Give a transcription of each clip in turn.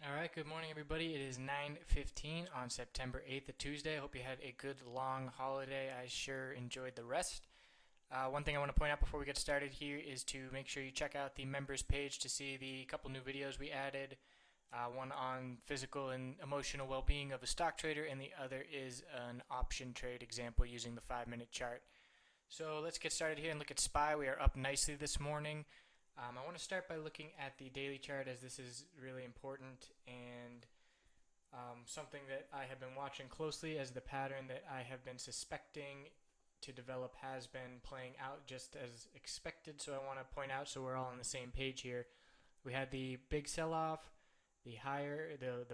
All right, good morning, everybody. It is 9:15 on September 8th, a Tuesday. I hope you had a good long holiday. I sure enjoyed the rest. One thing I want to point out before we get started here is to make sure you check out the members page to see the couple new videos we added. One on physical and emotional well-being of a stock trader, and the other is an option trade example using the 5-minute chart. So let's get started here and look at SPY. We are up nicely this morning. I want to start by looking at the daily chart, as this is really important and something that I have been watching closely, as the pattern that I have been suspecting to develop has been playing out just as expected. So I want to point out, so we're all on the same page here. We had the big sell-off, the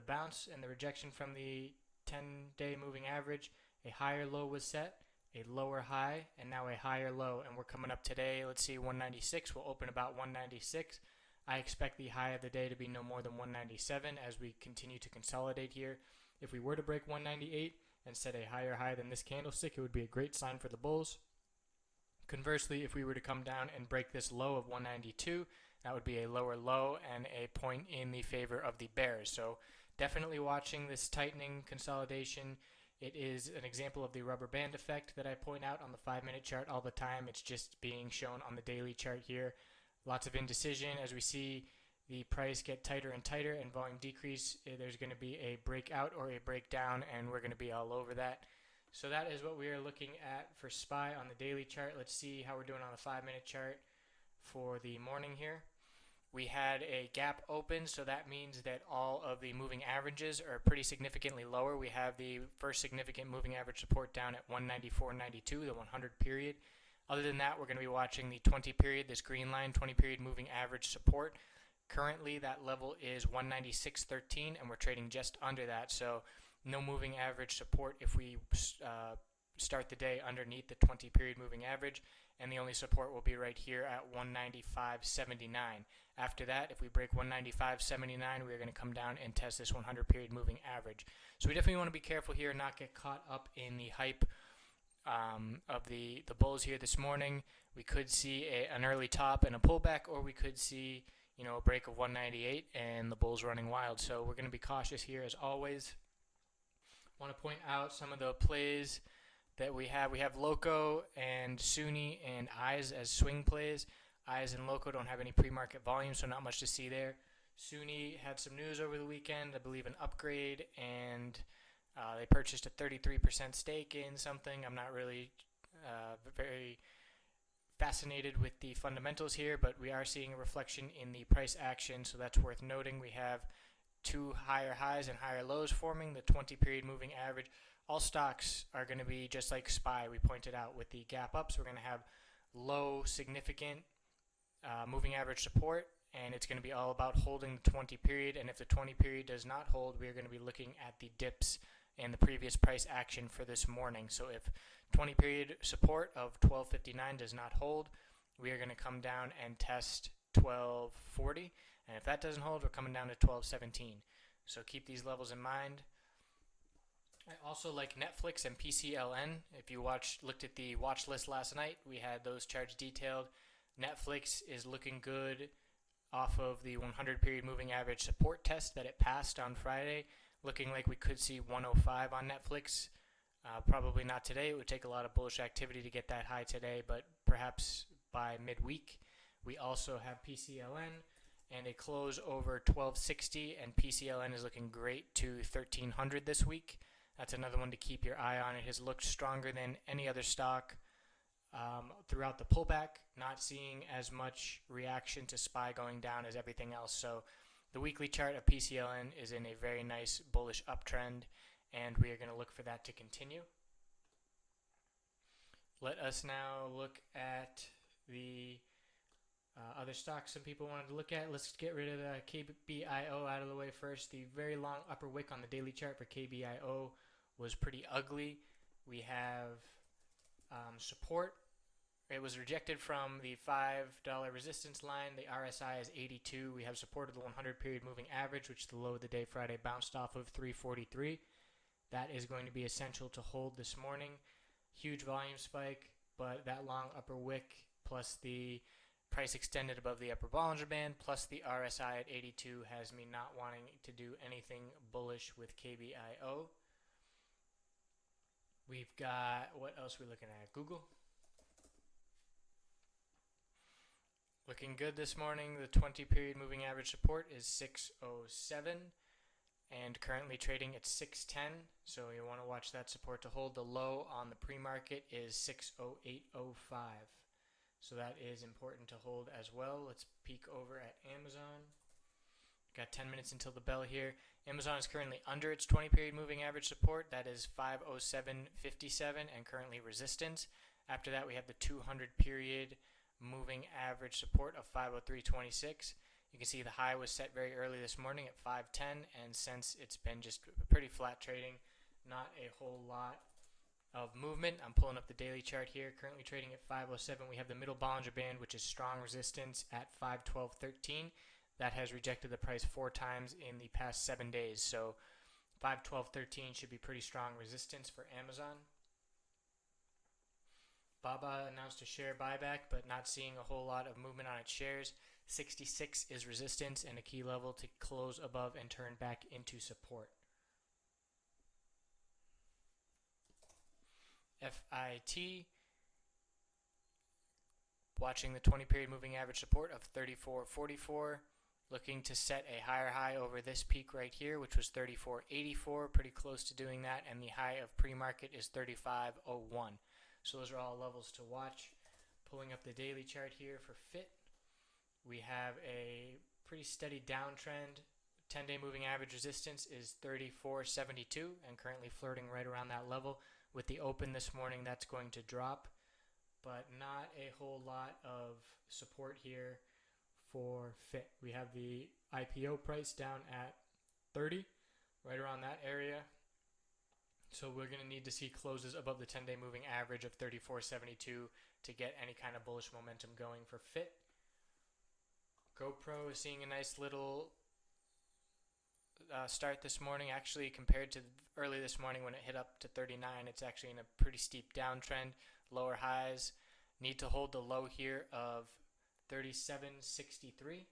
bounce and the rejection from the 10-day moving average. A higher low was set, a lower high, and now a higher low, and we're coming up today. Let's see, 196. We'll open about 196. I expect the high of the day to be no more than 197 as we continue to consolidate here. If we were to break 198 and set a higher high than this candlestick, it would be a great sign for the bulls. Conversely, if we were to come down and break this low of 192, that would be a lower low and a point in the favor of the bears. So definitely watching this tightening consolidation. It is an example of the rubber band effect that I point out on the 5-minute chart all the time. It's just being shown on the daily chart here. Lots of indecision as we see the price get tighter and tighter and volume decrease. There's going to be a breakout or a breakdown, and we're going to be all over that. So that is what we are looking at for SPY on the daily chart. Let's see how we're doing on the 5-minute chart for the morning here. We had a gap open, so that means that all of the moving averages are pretty significantly lower. We have the first significant moving average support down at 194.92, the 100 period. Other than that, we're going to be watching the 20 period, this green line, 20 period moving average support. Currently, that level is 196.13, and we're trading just under that. So no moving average support if we start the day underneath the 20 period moving average, and the only support will be right here at 195.79. After that, if we break 195.79, we're going to come down and test this 100 period moving average. So we definitely want to be careful here and not get caught up in the hype of the bulls here this morning. We could see an early top and a pullback, or we could see a break of 198 and the bulls running wild. So we're going to be cautious here as always. I want to point out some of the plays that we have. We have Loco and Sunni and Eyes as swing plays. Eyes and Loco don't have any pre-market volume, so not much to see there. Sunni had some news over the weekend, I believe an upgrade, and they purchased a 33% stake in something. I'm not really very fascinated with the fundamentals here, but we are seeing a reflection in the price action, so that's worth noting. We have two higher highs and higher lows forming, the 20 period moving average. All stocks are going to be just like SPY, we pointed out, with the gap ups. We're going to have low significant moving average support, and it's going to be all about holding the 20 period, and if the 20 period does not hold, we are going to be looking at the dips and the previous price action for this morning. So if 20 period support of 12.59 does not hold, we are going to come down and test 12.40, and if that doesn't hold, we're coming down to 12.17. So keep these levels in mind. I also like Netflix and PCLN. If you looked at the watch list last night, we had those charts detailed. Netflix is looking good off of the 100 period moving average support test that it passed on Friday, looking like we could see 105 on Netflix. Probably not today. It would take a lot of bullish activity to get that high today, but perhaps by midweek. We also have PCLN and a close over 1260, and PCLN is looking great to 1300 this week. That's another one to keep your eye on. It has looked stronger than any other stock throughout the pullback, not seeing as much reaction to SPY going down as everything else. So the weekly chart of PCLN is in a very nice bullish uptrend, and we are going to look for that to continue. Let us now look at the other stocks some people wanted to look at. Let's get rid of the KBIO out of the way first. The very long upper wick on the daily chart for KBIO was pretty ugly. We have support. It was rejected from the $5 resistance line. The RSI is 82. We have support of the 100 period moving average, which the low of the day Friday bounced off of 343. That is going to be essential to hold this morning. Huge volume spike, but that long upper wick plus the Price extended above the upper Bollinger Band, plus the RSI at 82 has me not wanting to do anything bullish with KBIO. We've got, what else are we looking at? Google. Looking good this morning. The 20-period moving average support is 607 and currently trading at 610. So you want to watch that support to hold. The low on the pre-market is 608.05. So that is important to hold as well. Let's peek over at Amazon. Got 10 minutes until the bell here. Amazon is currently under its 20-period moving average support. That is 507.57 and currently resistance. After that, we have the 200-period moving average support of 503.26. You can see the high was set very early this morning at 510, and since it's been just pretty flat trading, not a whole lot of movement. I'm pulling up the daily chart here, currently trading at 507. We have the middle Bollinger Band, which is strong resistance at 512.13. That has rejected the price 4 times in the past 7 days, so 512.13 should be pretty strong resistance for Amazon. Baba announced a share buyback, but not seeing a whole lot of movement on its shares. 66 is resistance and a key level to close above and turn back into support. FIT, watching the 20-period moving average support of 34.44, looking to set a higher high over this peak right here, which was 34.84, pretty close to doing that, and the high of pre-market is 35.01. So those are all levels to watch. Pulling up the daily chart here for FIT, we have a pretty steady downtrend. 10-day moving average resistance is 34.72 and currently flirting right around that level. With the open this morning, that's going to drop, but not a whole lot of support here for FIT. We have the IPO price down at 30, right around that area. So we're going to need to see closes above the 10-day moving average of 34.72 to get any kind of bullish momentum going for FIT. GoPro is seeing a nice little start this morning. Actually, compared to early this morning when it hit up to 39, it's actually in a pretty steep downtrend. Lower highs need to hold the low here of 37.63.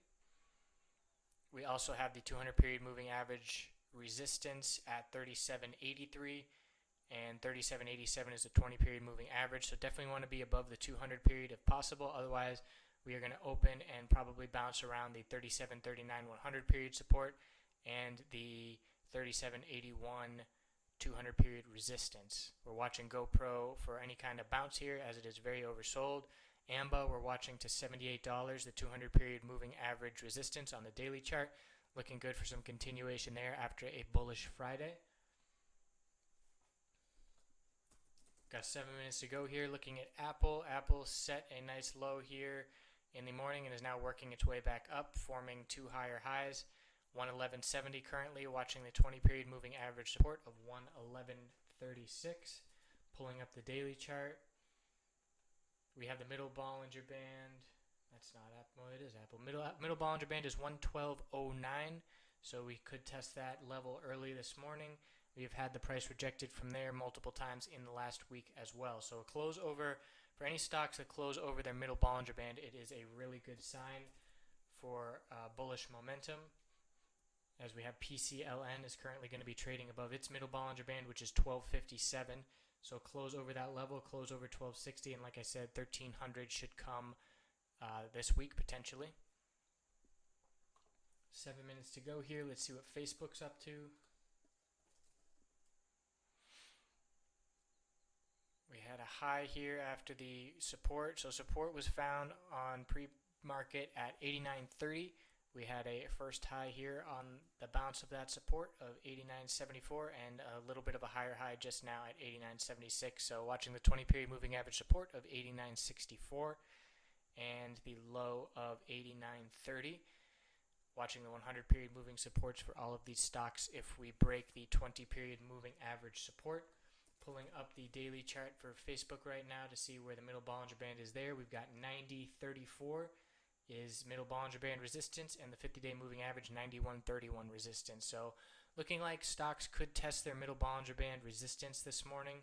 We also have the 200-period moving average resistance at 37.83, and 37.87 is the 20-period moving average. So definitely want to be above the 200 period if possible. Otherwise, we are going to open and probably bounce around the 37.39 100 period support and the 37.81 200 period resistance. We're watching GoPro for any kind of bounce here as it is very oversold. AMBA, we're watching to $78, the 200 period moving average resistance on the daily chart. Looking good for some continuation there after a bullish Friday. Got 7 minutes to go here. Looking at Apple. Apple set a nice low here in the morning and is now working its way back up, forming 2 higher highs. 111.70 currently, watching the 20 period moving average support of 111.36. Pulling up the daily chart. We have the middle Bollinger Band. That's not Apple. Well, it is Apple. Middle Bollinger Band is 112.09, so we could test that level early this morning. We have had the price rejected from there multiple times in the last week as well. So a close over, for any stocks that close over their middle Bollinger Band, it is a really good sign for bullish momentum. As we have PCLN is currently going to be trading above its middle Bollinger Band, which is 1257. So close over that level, close over 1260, and like I said, 1300 should come this week potentially. 7 minutes to go here. Let's see what Facebook's up to. We had a high here after the support. So support was found on pre-market at 89.30. We had a first high here on the bounce of that support of 89.74 and a little bit of a higher high just now at 89.76. So watching the 20 period moving average support of 89.64 and the low of 89.30. Watching the 100 period moving supports for all of these stocks if we break the 20 period moving average support. Pulling up the daily chart for Facebook right now to see where the middle Bollinger Band is there. We've got 90.34 is middle Bollinger Band resistance and the 50-day moving average 91.31 resistance. So looking like stocks could test their middle Bollinger Band resistance this morning.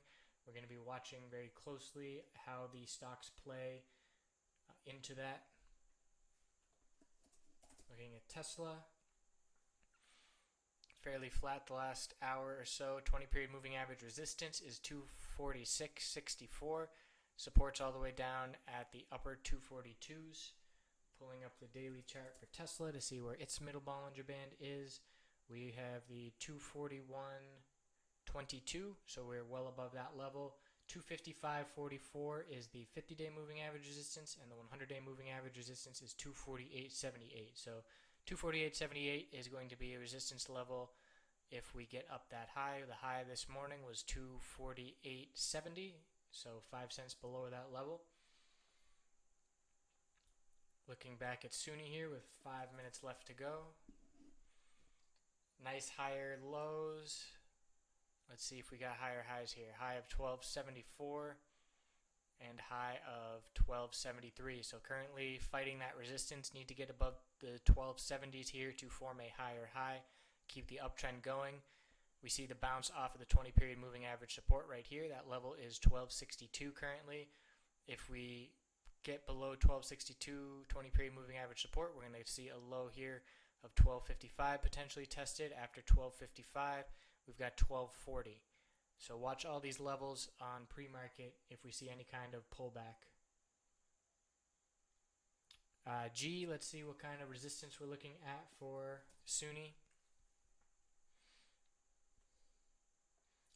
We're going to be watching very closely how the stocks play into that. Looking at Tesla, fairly flat the last hour or so. 20 period moving average resistance is 246.64. Supports all the way down at the upper 242s. Pulling up the daily chart for Tesla to see where its middle Bollinger Band is. We have the 241.22, so we're well above that level. 255.44 is the 50-day moving average resistance, and the 100-day moving average resistance is 248.78. So 248.78 is going to be a resistance level if we get up that high. The high this morning was 248.70, so 5 cents below that level. Looking back at SUNY here with 5 minutes left to go. Nice higher lows. Let's see if we got higher highs here. High of 1274 and high of 1273. So currently fighting that resistance. Need to get above the 1270s here to form a higher high. Keep the uptrend going. We see the bounce off of the 20 period moving average support right here. That level is 1262 currently. If we get below 1262 20 period moving average support, we're going to see a low here of 1255 potentially tested. After 1255, we've got 1240. So watch all these levels on pre-market if we see any kind of pullback. G, let's see what kind of resistance we're looking at for SUNY.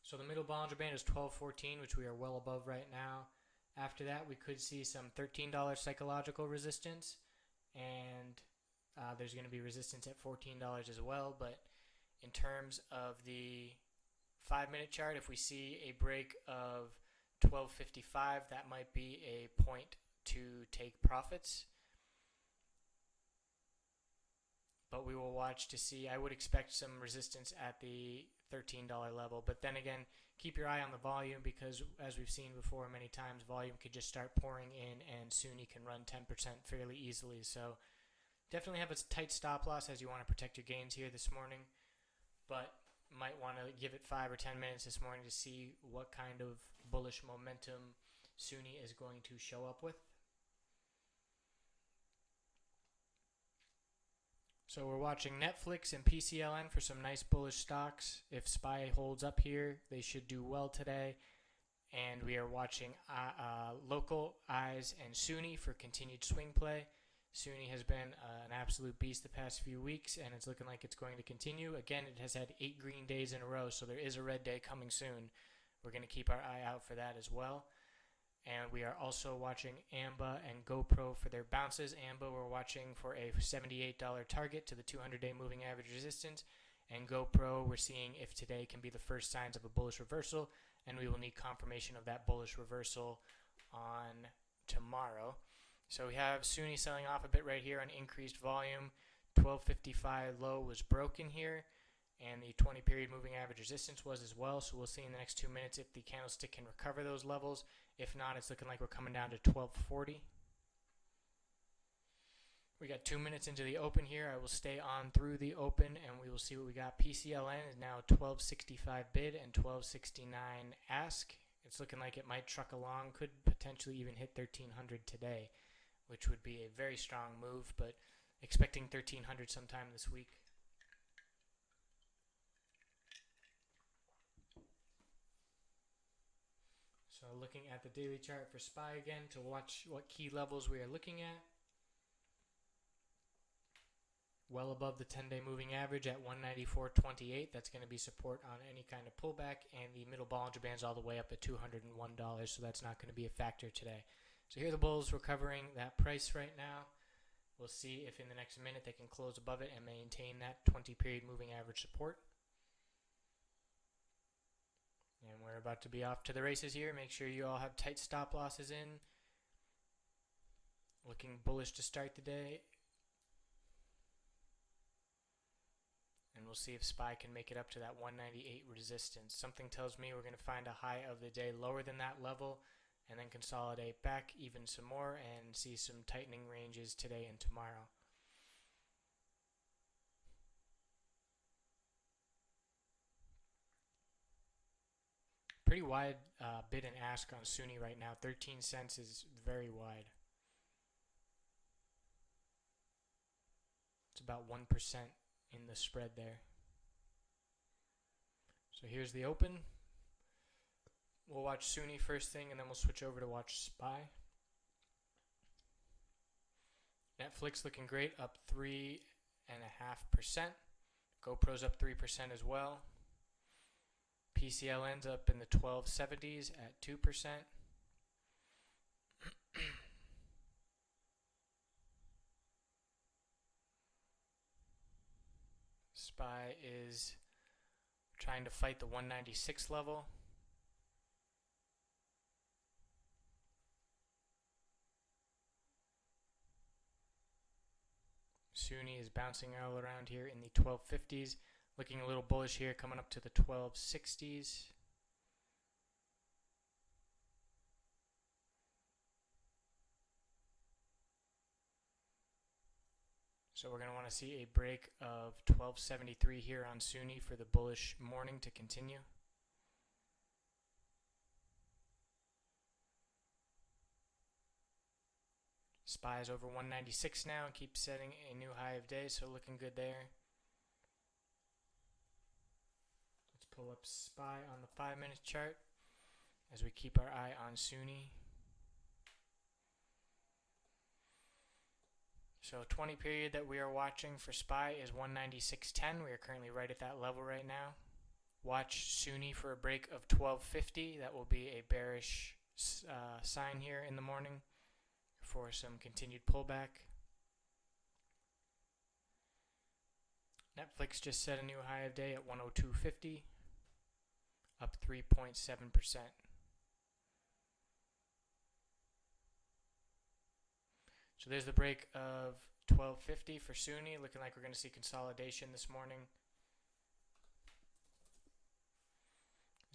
So the middle Bollinger Band is 1214, which we are well above right now. After that, we could see some $13 psychological resistance, and there's going to be resistance at $14 as well. But in terms of the 5-minute chart, if we see a break of 1255, that might be a point to take profits. But we will watch to see. I would expect some resistance at the $13 level. But then again, keep your eye on the volume, because as we've seen before many times, volume could just start pouring in and SUNY can run 10% fairly easily. So definitely have a tight stop loss as you want to protect your gains here this morning. But might want to give it 5 or 10 minutes this morning to see what kind of bullish momentum SUNY is going to show up with. So we're watching Netflix and PCLN for some nice bullish stocks. If SPY holds up here, they should do well today. And we are watching Local, Eyes, and SUNY for continued swing play. SUNY has been an absolute beast the past few weeks, and it's looking like it's going to continue. Again, it has had 8 green days in a row, so there is a red day coming soon. We're going to keep our eye out for that as well. And we are also watching AMBA and GoPro for their bounces. AMBA, we're watching for a $78 target to the 200-day moving average resistance. And GoPro, we're seeing if today can be the first signs of a bullish reversal. And we will need confirmation of that bullish reversal on tomorrow. So we have SUNY selling off a bit right here on increased volume. 1255 low was broken here. And the 20 period moving average resistance was as well. So we'll see in the next 2 minutes if the candlestick can recover those levels. If not, it's looking like we're coming down to 1240. We got 2 minutes into the open here. I will stay on through the open and we will see what we got. PCLN is now 1265 bid and 1269 ask. It's looking like it might truck along, could potentially even hit 1300 today, which would be a very strong move, but expecting 1300 sometime this week. So looking at the daily chart for SPY again to watch what key levels we are looking at. Well above the 10-day moving average at 194.28. That's going to be support on any kind of pullback, and the middle Bollinger Band's all the way up at $201, so that's not going to be a factor today. So here are the bulls recovering that price right now. We'll see if in the next minute they can close above it and maintain that 20-period moving average support. And we're about to be off to the races here. Make sure you all have tight stop losses in. Looking bullish to start the day. And we'll see if SPY can make it up to that 198 resistance. Something tells me we're going to find a high of the day lower than that level and then consolidate back even some more and see some tightening ranges today and tomorrow. Pretty wide bid and ask on SUNY right now. 13 cents is very wide. It's about 1% in the spread there. So here's the open. We'll watch SUNY first thing, and then we'll switch over to watch SPY. Netflix looking great, up 3.5%. GoPro's up 3% as well. PCLN's up in the 1270s at 2%. SPY is trying to fight the 196 level. SUNY is bouncing all around here in the 1250s, looking a little bullish here, coming up to the 1260s. So we're going to want to see a break of 1273 here on SUNY for the bullish morning to continue. SPY is over 196 now and keeps setting a new high of day, so looking good there. Let's pull up SPY on the 5-minute chart as we keep our eye on SUNY. So 20 period that we are watching for SPY is 196.10. We are currently right at that level right now. Watch SUNY for a break of 1250. That will be a bearish sign here in the morning for some continued pullback. Netflix just set a new high of day at 102.50, up 3.7%. So there's the break of 1250 for SUNY. Looking like we're going to see consolidation this morning.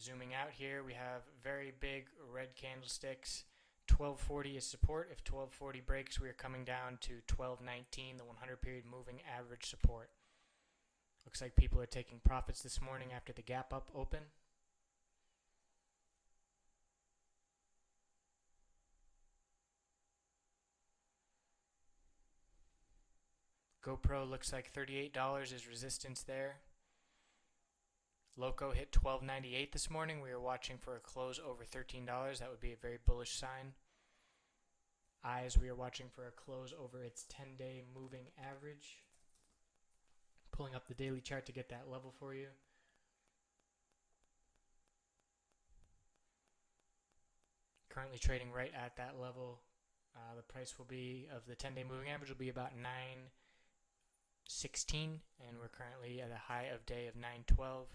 Zooming out here, we have very big red candlesticks. 1240 is support. If 1240 breaks, we are coming down to 1219, the 100 period moving average support. Looks like people are taking profits this morning after the gap up open. GoPro looks like $38 is resistance there. Loco hit $12.98 this morning. We are watching for a close over $13. That would be a very bullish sign. Eyes, we are watching for a close over its 10-day moving average. Pulling up the daily chart to get that level for you. Currently trading right at that level. The price will be of the 10-day moving average will be about 916, and we're currently at a high of day of 912.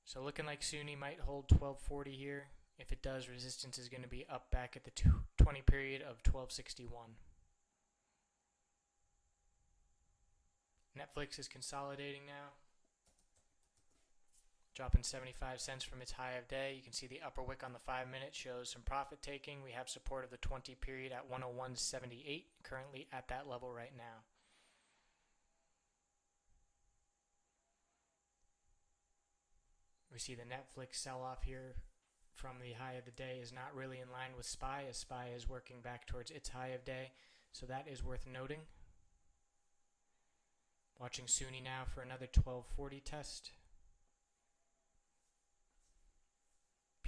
So looking like SUNY might hold 1240 here. If it does, resistance is going to be up back at the 20 period of 1261. Netflix is consolidating now, dropping 75 cents from its high of day. You can see the upper wick on the 5-minute shows some profit taking. We have support of the 20 period at 101.78, currently at that level right now. We see the Netflix sell-off here from the high of the day is not really in line with SPY, as SPY is working back towards its high of day, so that is worth noting. Watching SUNY now for another 1240 test.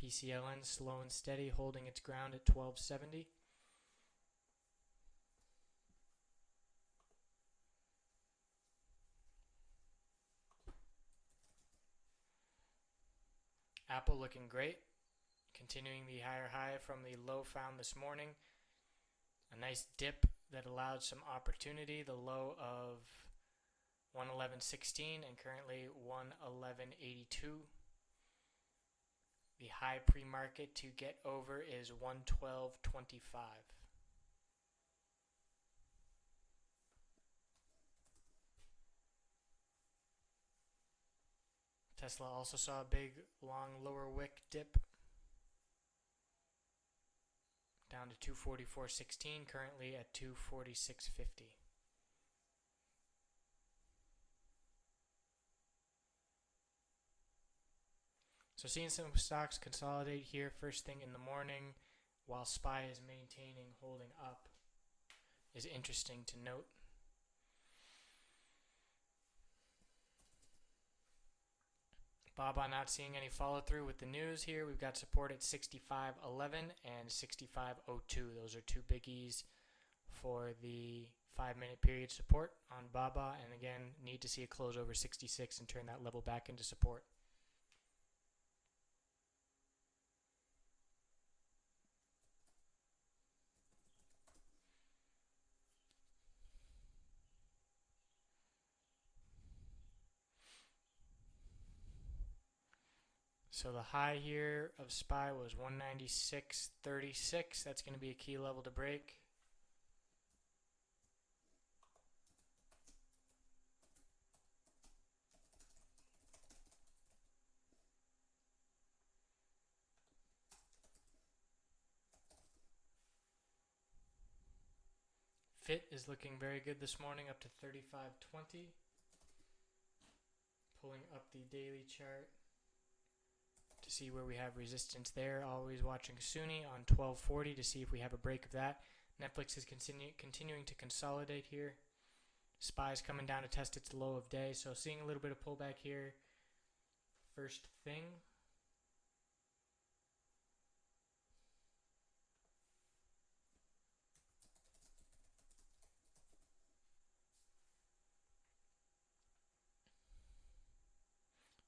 PCLN slow and steady, holding its ground at 1270. Apple looking great, continuing the higher high from the low found this morning. A nice dip that allowed some opportunity. The low of 111.16 and currently 111.82. The high pre-market to get over is 112.25. Tesla also saw a big long lower wick dip down to 244.16, currently at 246.50. So seeing some stocks consolidate here first thing in the morning while SPY is maintaining holding up. is interesting to note. Baba not seeing any follow through with the news here. We've got support at 65.11 and 65.02. Those are two biggies for the 5-minute period support on Baba, and again, need to see a close over 66 and turn that level back into support. So the high here of SPY was 196.36. That's going to be a key level to break. Fit is looking very good this morning, up to 35.20. Pulling up the daily chart to see where we have resistance there. Always watching Sunni on 1240 to see if we have a break of that. Netflix is continuing to consolidate here. SPY is coming down to test its low of day, so seeing a little bit of pullback here first thing.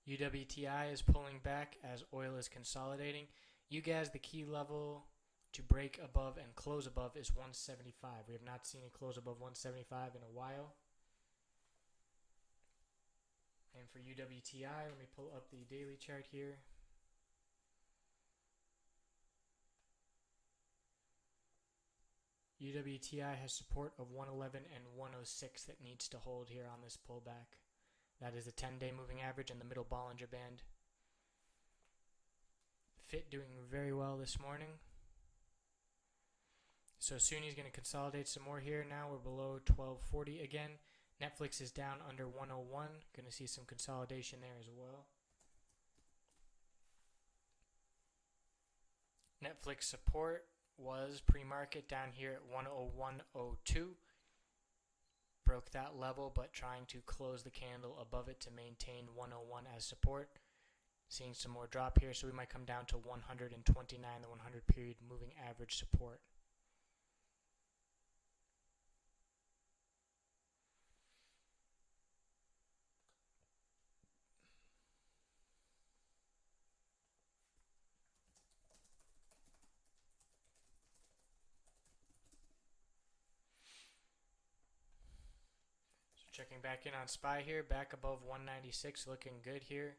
UWTI is pulling back as oil is consolidating. You guys, the key level to break above and close above is 175. We have not seen a close above 175 in a while. And for UWTI, let me pull up the daily chart here. UWTI has support of 111 and 106 that needs to hold here on this pullback. That is the 10-day moving average and the middle Bollinger Band. Fit doing very well this morning. So Sunni's going to consolidate some more here. Now we're below 1240 again. Netflix is down under 101. Going to see some consolidation there as well. Netflix support was pre-market down here at 101.02. Broke that level, but trying to close the candle above it to maintain 101 as support. Seeing some more drop here, so we might come down to 129, the 100 period moving average support. Checking back in on SPY here, back above 196, looking good here.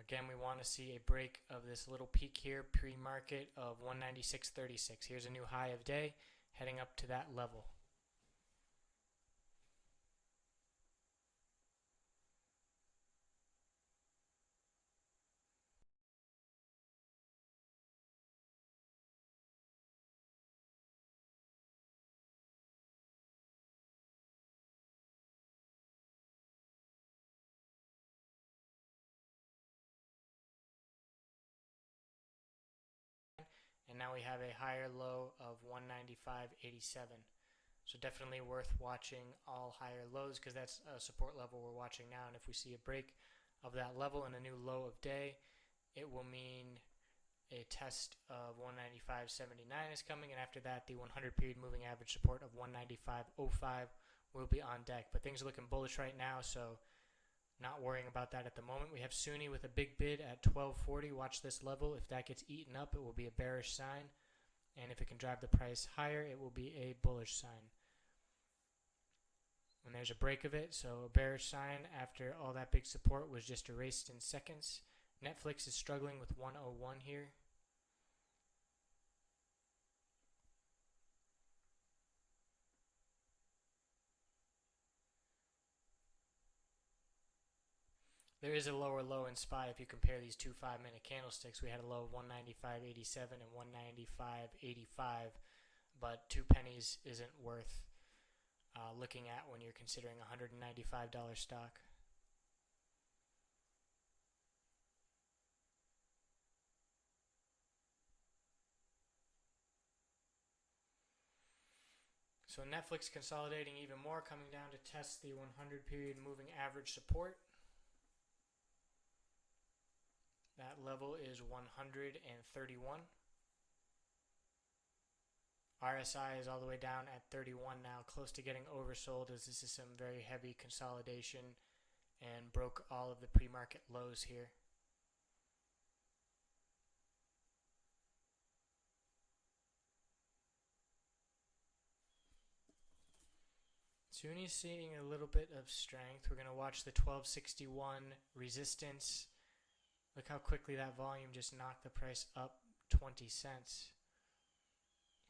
Again, we want to see a break of this little peak here, pre-market of 196.36. Here's a new high of day, heading up to that level. And now we have a higher low of 195.87. So definitely worth watching all higher lows, because that's a support level we're watching now. And if we see a break of that level and a new low of day, it will mean a test of 195.79 is coming, and after that the 100 period moving average support of 195.05 will be on deck. But things are looking bullish right now, so not worrying about that at the moment. We have Sunni with a big bid at 1240. Watch this level. If that gets eaten up, it will be a bearish sign. And if it can drive the price higher, it will be a bullish sign. When there's a break of it, so a bearish sign after all that big support was just erased in seconds. Netflix is struggling with 101 here. There is a lower low in SPY if you compare these two 5-minute candlesticks. We had a low of 195.87 and 195.85, but 2 pennies isn't worth looking at when you're considering a $195 stock. So Netflix consolidating even more, coming down to test the 100 period moving average support. That level is 131. RSI is all the way down at 31 now, close to getting oversold as this is some very heavy consolidation and broke all of the pre-market lows here. Sunni's seeing a little bit of strength. We're going to watch the 1261 resistance. Look how quickly that volume just knocked the price up 20 cents.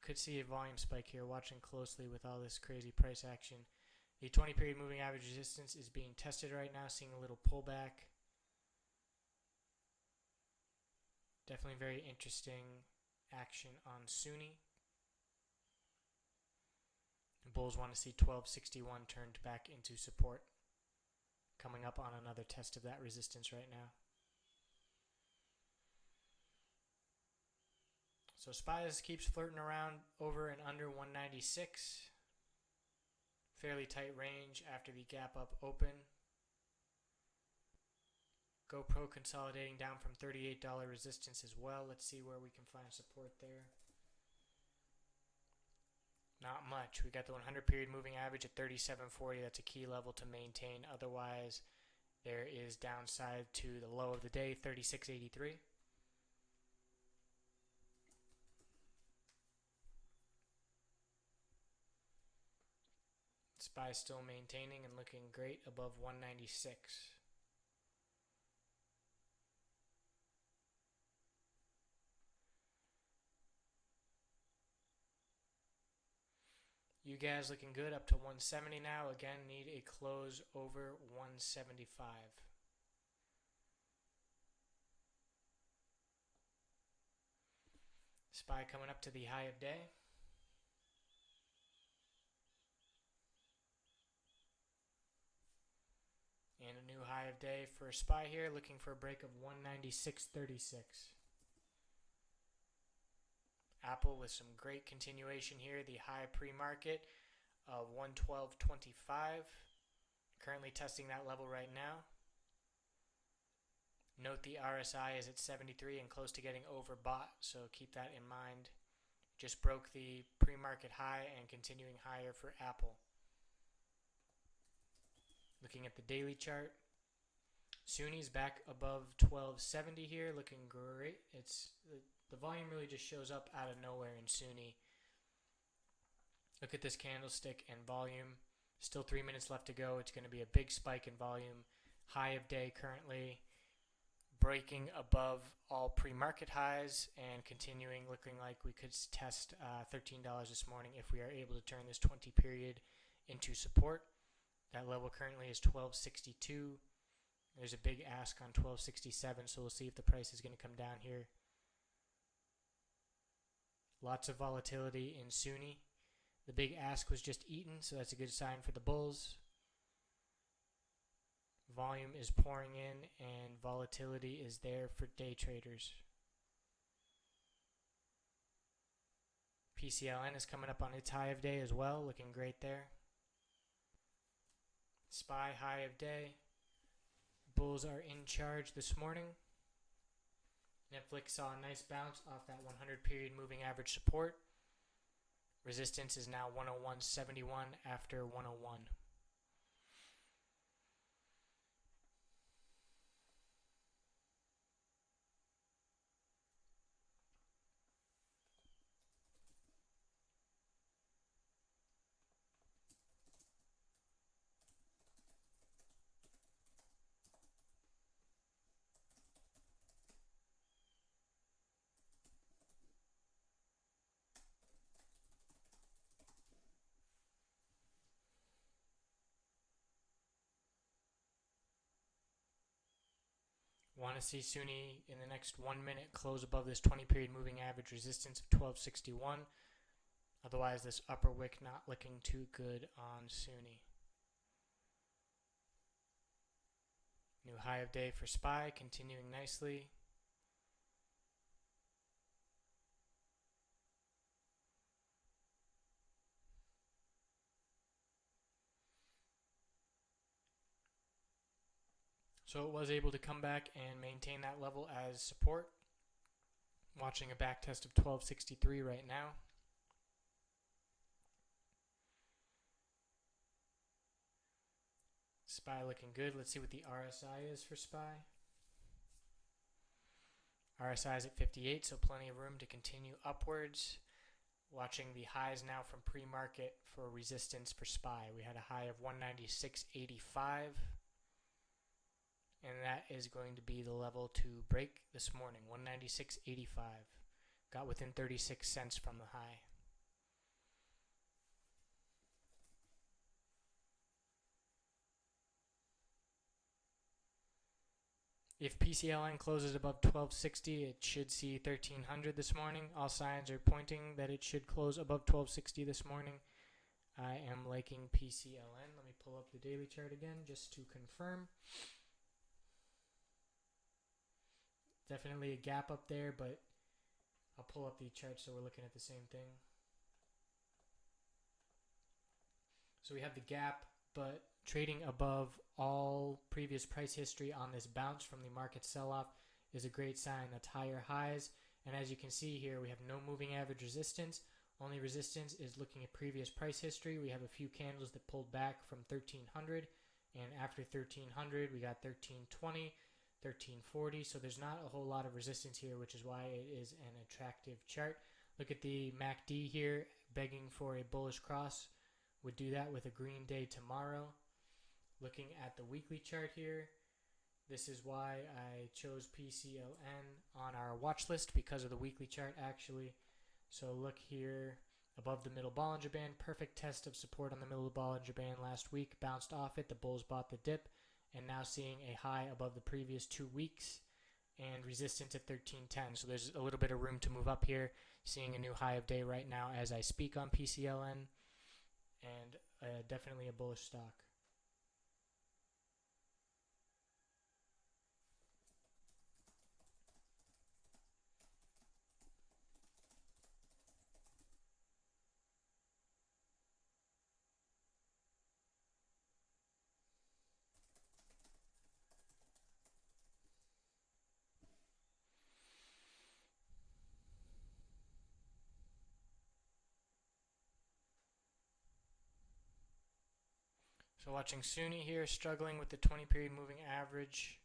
Could see a volume spike here, watching closely with all this crazy price action. The 20 period moving average resistance is being tested right now, seeing a little pullback. Definitely very interesting action on Sunni. The bulls want to see 1261 turned back into support. Coming up on another test of that resistance right now. So SPY keeps flirting around over and under 196. Fairly tight range after the gap up open. GoPro consolidating down from $38 resistance as well. Let's see where we can find support there. Not much. We got the 100 period moving average at 37.40. That's a key level to maintain. Otherwise, there is downside to the low of the day, 36.83. SPY still maintaining and looking great above 196. You guys looking good up to 170 now. Again, need a close over 175. SPY coming up to the high of day. And a new high of day for SPY here, looking for a break of 196.36. Apple with some great continuation here. The high pre-market of 112.25. Currently testing that level right now. Note the RSI is at 73 and close to getting overbought, so keep that in mind. Just broke the pre-market high and continuing higher for Apple. Looking at the daily chart, Sunni's back above 1270 here, looking great. The volume really just shows up out of nowhere in Sunni. Look at this candlestick and volume. Still 3 minutes left to go. It's going to be a big spike in volume. High of day currently breaking above all pre-market highs and continuing, looking like we could test $13 this morning if we are able to turn this 20 period into support. That level currently is 1262. There's a big ask on 1267, so we'll see if the price is going to come down here. Lots of volatility in Sunni. The big ask was just eaten, so that's a good sign for the bulls. Volume is pouring in and volatility is there for day traders. PCLN is coming up on its high of day as well, looking great there. SPY high of day. Bulls are in charge this morning. Netflix saw a nice bounce off that 100 period moving average support. Resistance is now 101.71 after 101. Want to see Sunni in the next 1 minute close above this 20 period moving average resistance of 1261. Otherwise, this upper wick not looking too good on Sunni. New high of day for SPY, continuing nicely. So it was able to come back and maintain that level as support. Watching a back test of 1263 right now. SPY looking good. Let's see what the RSI is for SPY. RSI is at 58, so plenty of room to continue upwards. Watching the highs now from pre-market for resistance for SPY. We had a high of 196.85, and that is going to be the level to break this morning. 196.85. Got within 36 cents from the high. If PCLN closes above 1260, it should see 1300 this morning. All signs are pointing that it should close above 1260 this morning. I am liking PCLN. Let me pull up the daily chart again just to confirm. Definitely a gap up there, but I'll pull up the chart so we're looking at the same thing. So we have the gap, but trading above all previous price history on this bounce from the market sell-off is a great sign. That's higher highs, and as you can see here, we have no moving average resistance. Only resistance is looking at previous price history. We have a few candles that pulled back from 1300, and after 1300 we got 1320, 1340, so there's not a whole lot of resistance here, which is why it is an attractive chart. Look at the MACD here, begging for a bullish cross. Would do that with a green day tomorrow. Looking at the weekly chart here, this is why I chose PCLN on our watch list, because of the weekly chart actually. So look here, above the middle Bollinger Band, perfect test of support on the middle of the Bollinger Band last week, bounced off it, the bulls bought the dip, and now seeing a high above the previous 2 weeks and resistance at 1310. So there's a little bit of room to move up here, seeing a new high of day right now as I speak on PCLN, and definitely a bullish stock. So watching Sunni here, struggling with the 20 period moving average.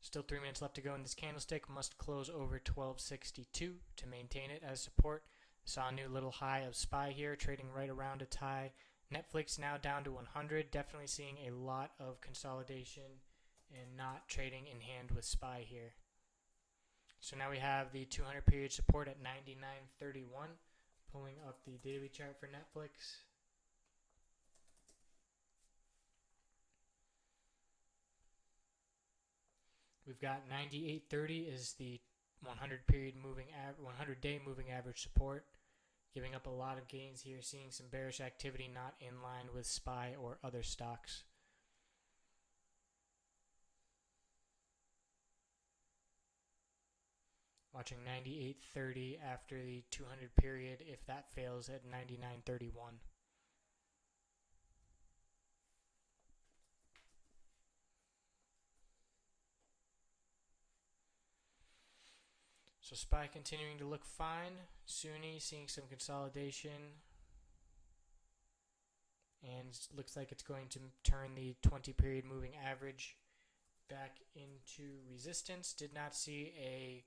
Still 3 minutes left to go in this candlestick. Must close over 1262 to maintain it as support. Saw a new little high of SPY here, trading right around its high. Netflix now down to 100. Definitely seeing a lot of consolidation and not trading in hand with SPY here. So now we have the 200 period support at 99.31. Pulling up the daily chart for Netflix. We've got 98.30 is the 100-day moving average support, giving up a lot of gains here, seeing some bearish activity not in line with SPY or other stocks. Watching 98.30 after the 200 period, if that fails at 99.31. So SPY continuing to look fine. Sunni seeing some consolidation. And looks like it's going to turn the 20 period moving average back into resistance. Did not see a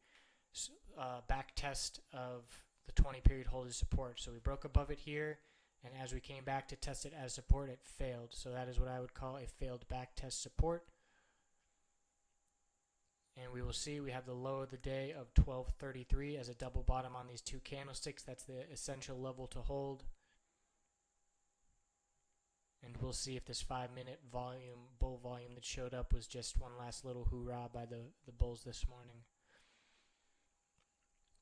back test of the 20 period hold as support. So we broke above it here, and as we came back to test it as support, it failed. So that is what I would call a failed back test support. And we will see we have the low of the day of 1233 as a double bottom on these two candlesticks. That's the essential level to hold. And we'll see if this 5-minute bull volume that showed up was just one last little hoorah by the bulls this morning.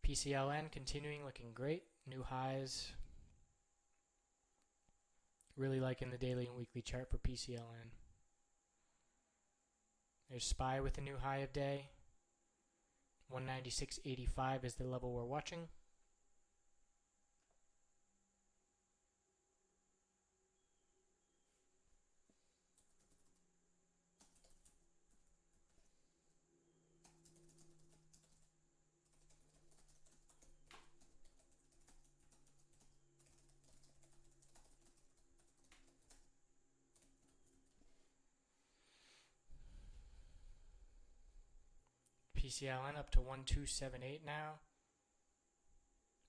PCLN continuing looking great. New highs. Really liking the daily and weekly chart for PCLN. There's SPY with a new high of day. 196.85 is the level we're watching. PCLN up to 1278 now.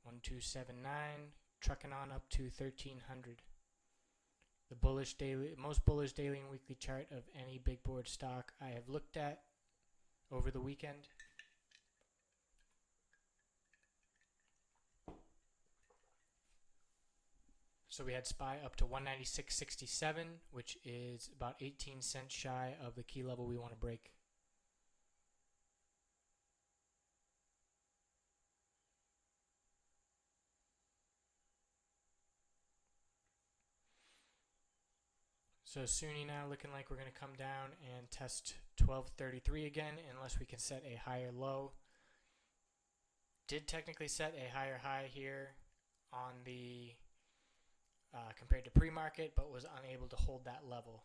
1279, trucking on up to 1300. The most bullish daily and weekly chart of any big board stock I have looked at over the weekend. So we had SPY up to 196.67, which is about 18 cents shy of the key level we want to break. So SUNY now looking like we're going to come down and test 1233 again unless we can set a higher low. Did technically set a higher high here on the compared to pre-market, but was unable to hold that level.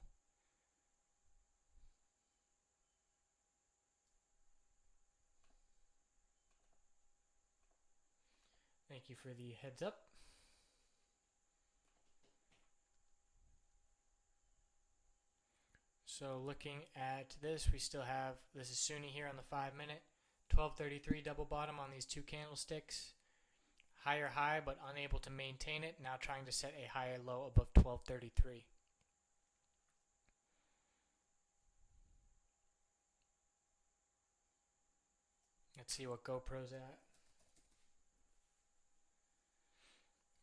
Thank you for the heads up. So looking at this, we still have, this is SUNY here on the 5-minute, 1233 double bottom on these two candlesticks. Higher high, but unable to maintain it. Now trying to set a higher low above 1233. Let's see what GoPro's at.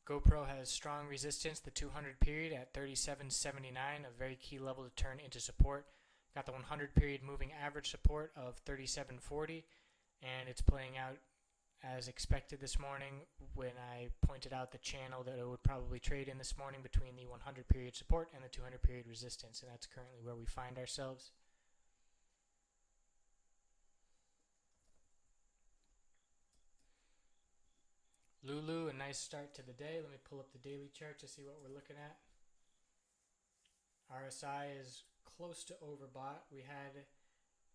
GoPro has strong resistance, the 200 period at 37.79, a very key level to turn into support. Got the 100 period moving average support of 37.40, and it's playing out as expected this morning when I pointed out the channel that it would probably trade in this morning between the 100 period support and the 200 period resistance, and that's currently where we find ourselves. Lulu, a nice start to the day. Let me pull up the daily chart to see what we're looking at. RSI is close to overbought. We had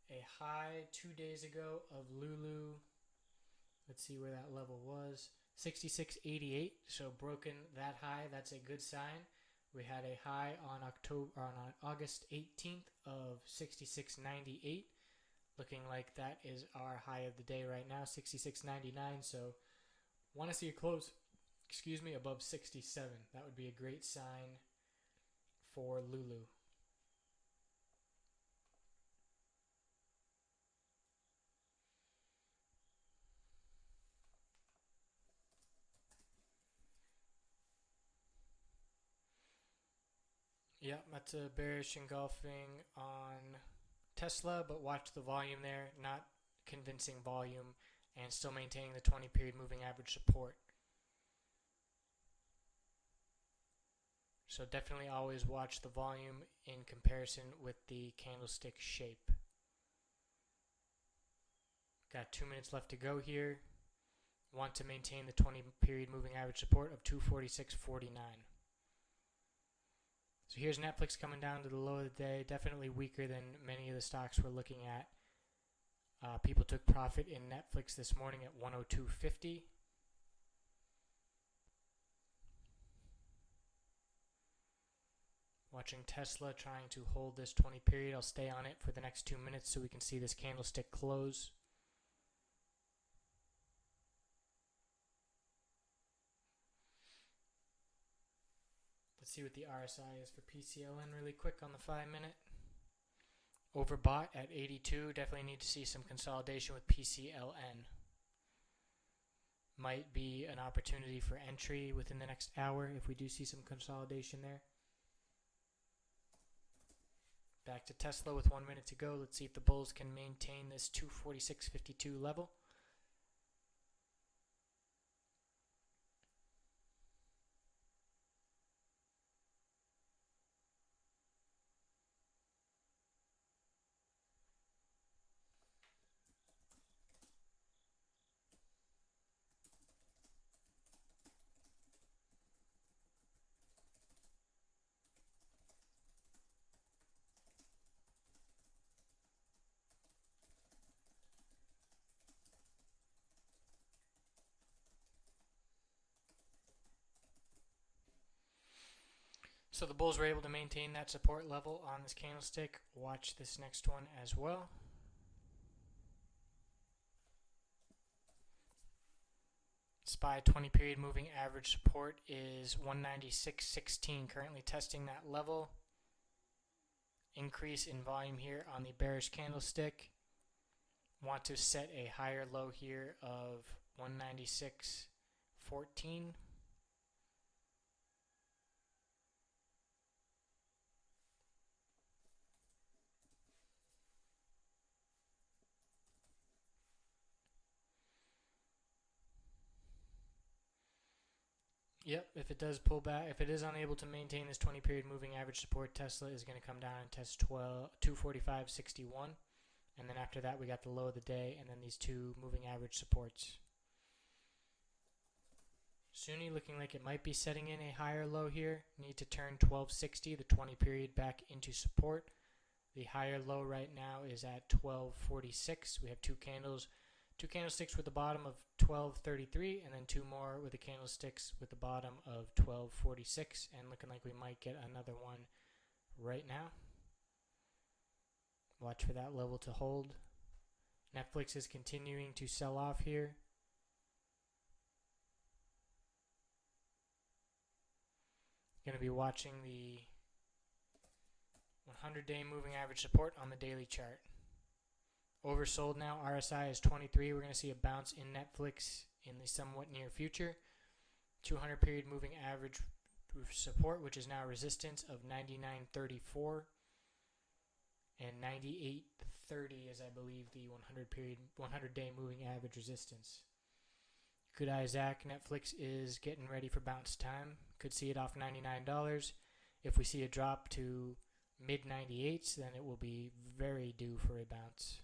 a high 2 days ago of Lulu. Let's see where that level was. 66.88, so broken that high. That's a good sign. We had a high on August 18th of 66.98. Looking like that is our high of the day right now, 66.99. So want to see a close, above 67. That would be a great sign for Lulu. Yeah, that's a bearish engulfing on Tesla, but watch the volume there, not convincing volume, and still maintaining the 20 period moving average support. So definitely always watch the volume in comparison with the candlestick shape. Got 2 minutes left to go here. Want to maintain the 20 period moving average support of 246.49. So here's Netflix coming down to the low of the day. Definitely weaker than many of the stocks we're looking at. People took profit in Netflix this morning at 102.50. Watching Tesla trying to hold this 20 period. I'll stay on it for the next 2 minutes so we can see this candlestick close. Let's see what the RSI is for PCLN really quick on the 5-minute. Overbought at 82. Definitely need to see some consolidation with PCLN. Might be an opportunity for entry within the next hour if we do see some consolidation there. Back to Tesla with 1 minute to go. Let's see if the bulls can maintain this 246.52 level. So the bulls were able to maintain that support level on this candlestick. Watch this next one as well. SPY 20 period moving average support is 196.16, currently testing that level. Increase in volume here on the bearish candlestick. Want to set a higher low here of 196.14. Yep, if it does pull back, if it is unable to maintain this 20 period moving average support, Tesla is going to come down and test 245.61. And then after that, we got the low of the day and then these two moving average supports. Sunni looking like it might be setting in a higher low here. Need to turn 1260, the 20 period, back into support. The higher low right now is at 1246. We have two candlesticks with the bottom of 1233 and then two more with the candlesticks with the bottom of 1246, and looking like we might get another one right now. Watch for that level to hold. Netflix is continuing to sell off here. Going to be watching the 100-day moving average support on the daily chart. Oversold now. RSI is 23. We're going to see a bounce in Netflix in the somewhat near future. 200 period moving average support, which is now resistance, of 99.34. And 98.30 is, I believe, the 100-day moving average resistance. Good eye, Zach. Netflix is getting ready for bounce time. Could see it off $99. If we see a drop to mid 98s, then it will be very due for a bounce.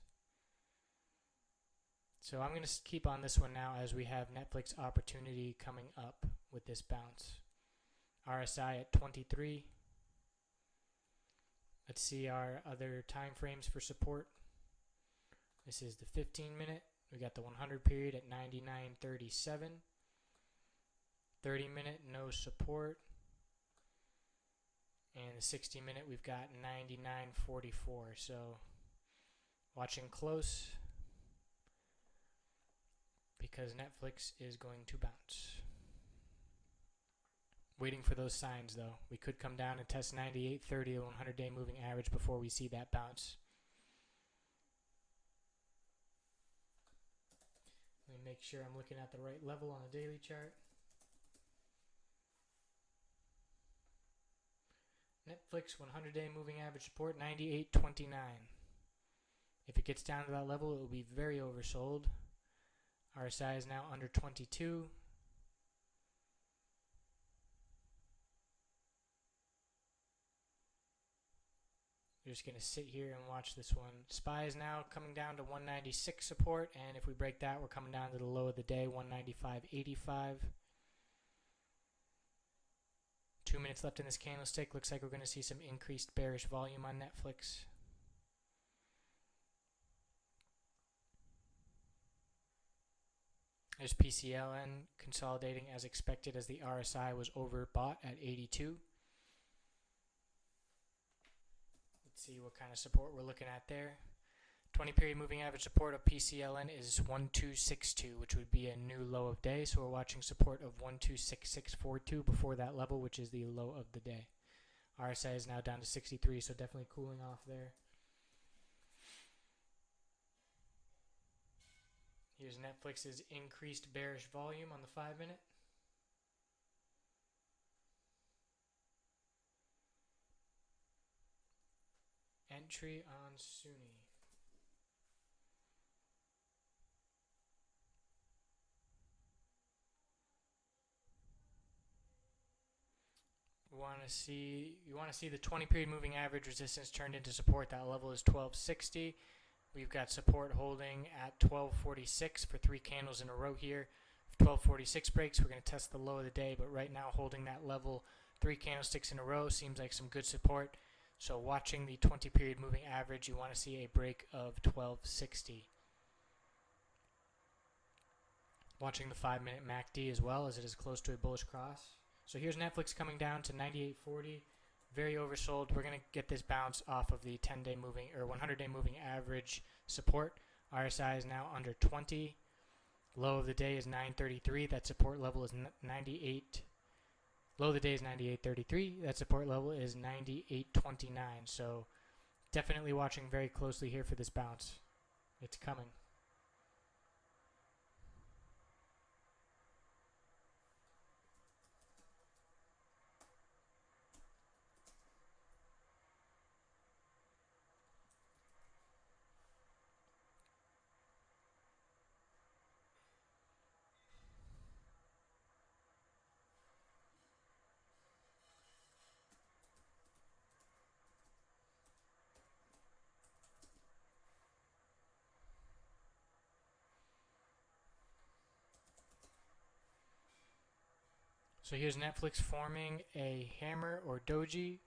So I'm going to keep on this one now as we have Netflix opportunity coming up with this bounce. RSI at 23. Let's see our other time frames for support. This is the 15-minute. We got the 100 period at 99.37. 30-minute, no support. And the 60-minute, we've got 99.44. So watching close because Netflix is going to bounce. Waiting for those signs, though. We could come down and test 98.30, the 100-day moving average, before we see that bounce. Let me make sure I'm looking at the right level on the daily chart. Netflix 100-day moving average support 98.29. If it gets down to that level, it will be very oversold. RSI is now under 22. We're just going to sit here and watch this one. SPY is now coming down to 196 support, and if we break that, we're coming down to the low of the day, 195.85. 2 minutes left in this candlestick. Looks like we're going to see some increased bearish volume on Netflix. There's PCLN consolidating as expected as the RSI was overbought at 82. Let's see what kind of support we're looking at there. 20 period moving average support of PCLN is 1262, which would be a new low of day. So we're watching support of 126642 before that level, which is the low of the day. RSI is now down to 63, so definitely cooling off there. Here's Netflix's increased bearish volume on the 5-minute. Entry on Sunni. You want to see the 20 period moving average resistance turned into support. That level is 1260. We've got support holding at 1246 for 3 candles in a row here. If 1246 breaks, we're going to test the low of the day, but right now holding that level 3 candlesticks in a row seems like some good support. So watching the 20 period moving average, you want to see a break of 1260. Watching the 5-minute MACD as well, as it is close to a bullish cross. So here's Netflix coming down to 98.40. Very oversold. We're going to get this bounce off of the 10-day moving or 100-day moving average support. RSI is now under 20. Low of the day is 933. That support level is 98. Low of the day is 98.33. That support level is 98.29. So definitely watching very closely here for this bounce. It's coming. So here's Netflix forming a hammer or doji,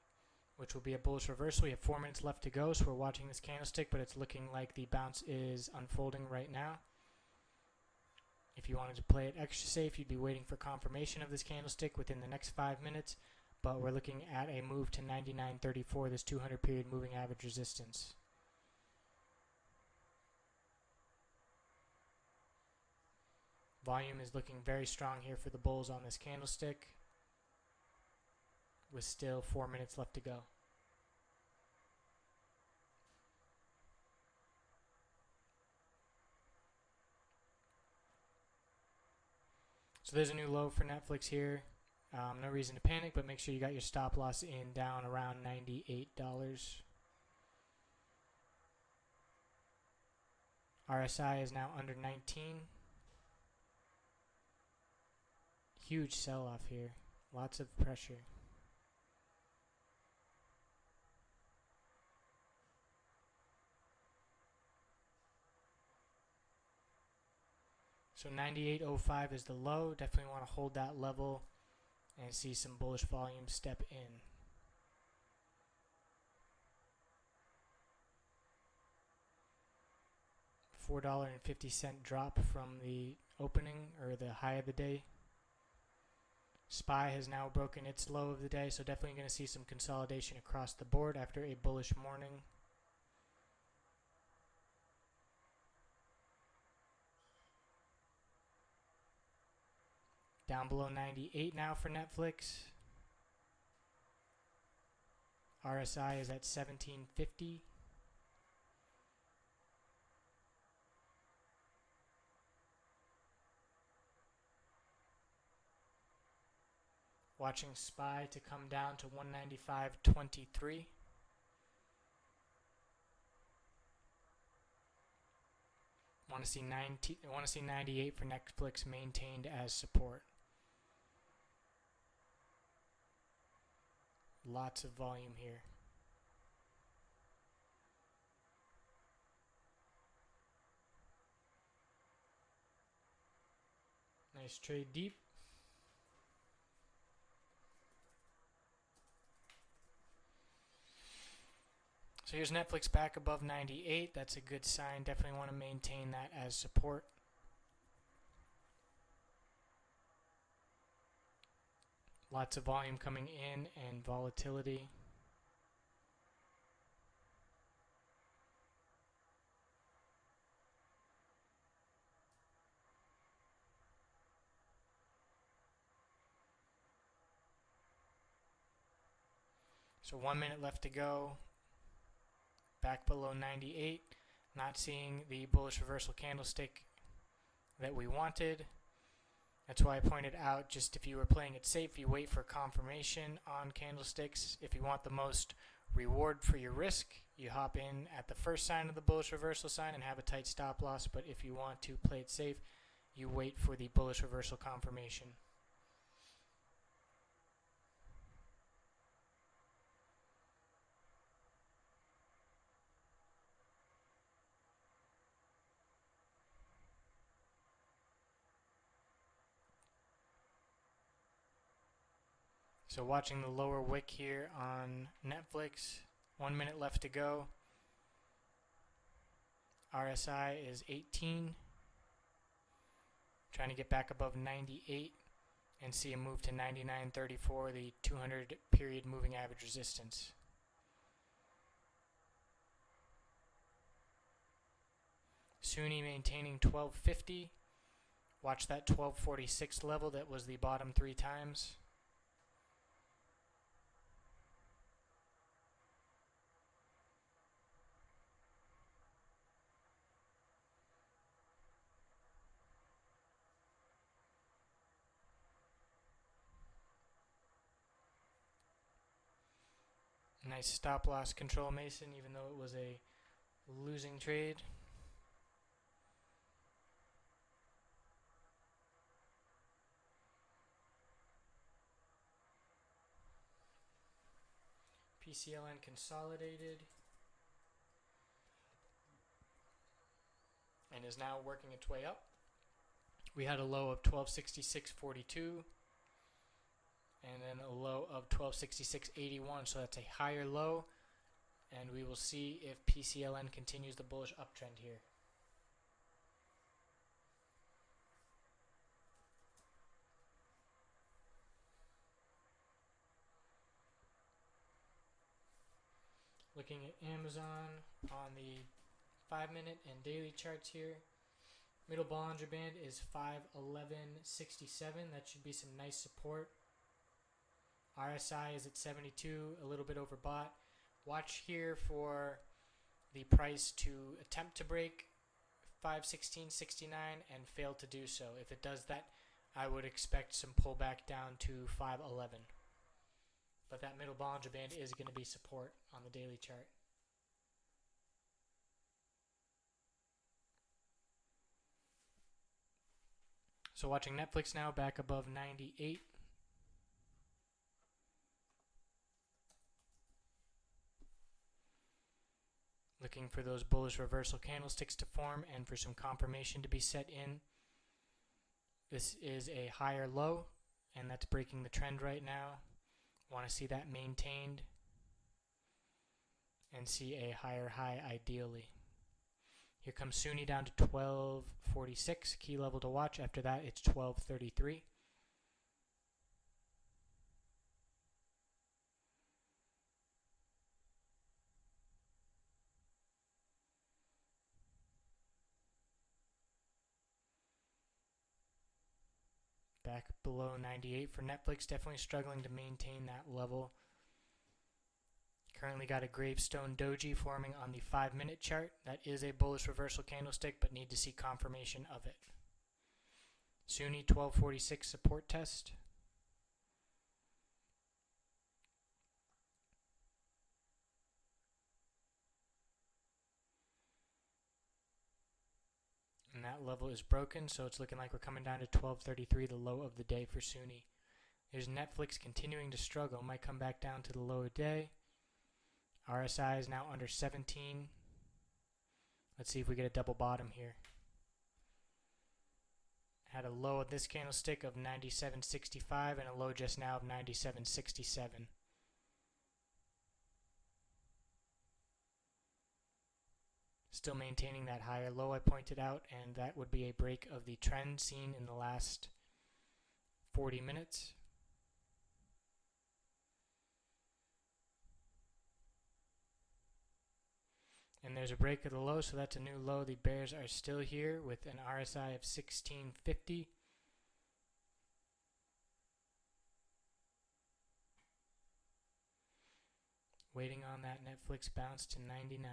which will be a bullish reversal. We have 4 minutes left to go, so we're watching this candlestick, but it's looking like the bounce is unfolding right now. If you wanted to play it extra safe, you'd be waiting for confirmation of this candlestick within the next 5 minutes, but we're looking at a move to 99.34, this 200 period moving average resistance. Volume is looking very strong here for the bulls on this candlestick, with still 4 minutes left to go. So there's a new low for Netflix here. No reason to panic, but make sure you got your stop loss in down around $98. RSI is now under 19. Huge sell-off here. Lots of pressure. So 98.05 is the low. Definitely want to hold that level and see some bullish volume step in. $4.50 drop from the opening or the high of the day. SPY has now broken its low of the day, so definitely going to see some consolidation across the board after a bullish morning. Down below 98 now for Netflix. RSI is at 1750. Watching SPY to come down to 195.23. Want to see 98 for Netflix maintained as support. Lots of volume here. Nice trade deep. So here's Netflix back above 98. That's a good sign. Definitely want to maintain that as support. Lots of volume coming in and volatility. So 1 minute left to go. Back below 98. Not seeing the bullish reversal candlestick that we wanted. That's why I pointed out, just if you were playing it safe, you wait for confirmation on candlesticks. If you want the most reward for your risk, you hop in at the first sign of the bullish reversal sign and have a tight stop loss. But if you want to play it safe, you wait for the bullish reversal confirmation. So watching the lower wick here on Netflix. 1 minute left to go. RSI is 18. Trying to get back above 98 and see a move to 99.34, the 200 period moving average resistance. Sunni maintaining 1250. Watch that 1246 level that was the bottom 3 times. Nice stop loss control, Mason, even though it was a losing trade. PCLN consolidated and is now working its way up. We had a low of 1266.42 and then a low of 1266.81, so that's a higher low, and we will see if PCLN continues the bullish uptrend here. Looking at Amazon on the 5-minute and daily charts here. Middle Bollinger Band is 511.67. That should be some nice support. RSI is at 72, a little bit overbought. Watch here for the price to attempt to break 516.69 and fail to do so. If it does that, I would expect some pullback down to 511. But that middle Bollinger Band is going to be support on the daily chart. So watching Netflix now, back above 98. Looking for those bullish reversal candlesticks to form and for some confirmation to be set in. This is a higher low, and that's breaking the trend right now. Want to see that maintained and see a higher high ideally. Here comes Sunni down to 1246, key level to watch. After that, it's 1233. Back below 98 for Netflix, definitely struggling to maintain that level. Currently got a gravestone doji forming on the 5-minute chart. That is a bullish reversal candlestick, but need to see confirmation of it. Sunni 1246 support test. And that level is broken, so it's looking like we're coming down to 1233, the low of the day for Sunni. There's Netflix continuing to struggle. Might come back down to the low of the day. RSI is now under 17. Let's see if we get a double bottom here. Had a low of this candlestick of 97.65 and a low just now of 97.67. Still maintaining that higher low I pointed out, and that would be a break of the trend seen in the last 40 minutes. And there's a break of the low, so that's a new low. The bears are still here with an RSI of 1650. Waiting on that Netflix bounce to 99.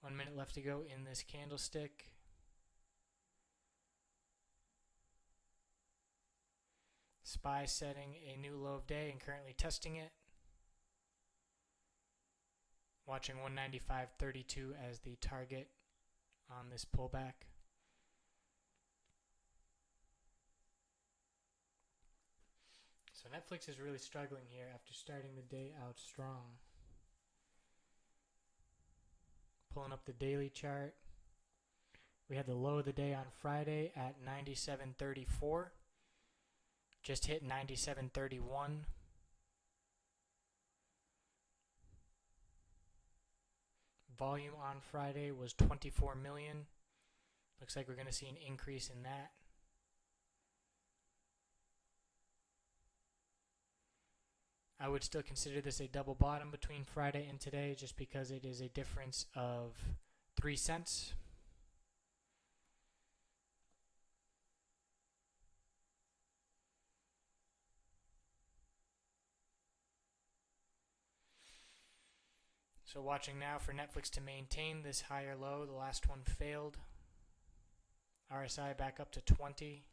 One minute left to go in this candlestick. SPY setting a new low of day and currently testing it. Watching 195.32 as the target on this pullback. So Netflix is really struggling here after starting the day out strong. Pulling up the daily chart. We had the low of the day on Friday at 97.34. Just hit 97.31. Volume on Friday was 24 million. Looks like we're going to see an increase in that. I would still consider this a double bottom between Friday and today just because it is a difference of 3 cents. So watching now for Netflix to maintain this higher low. The last one failed. RSI back up to 20.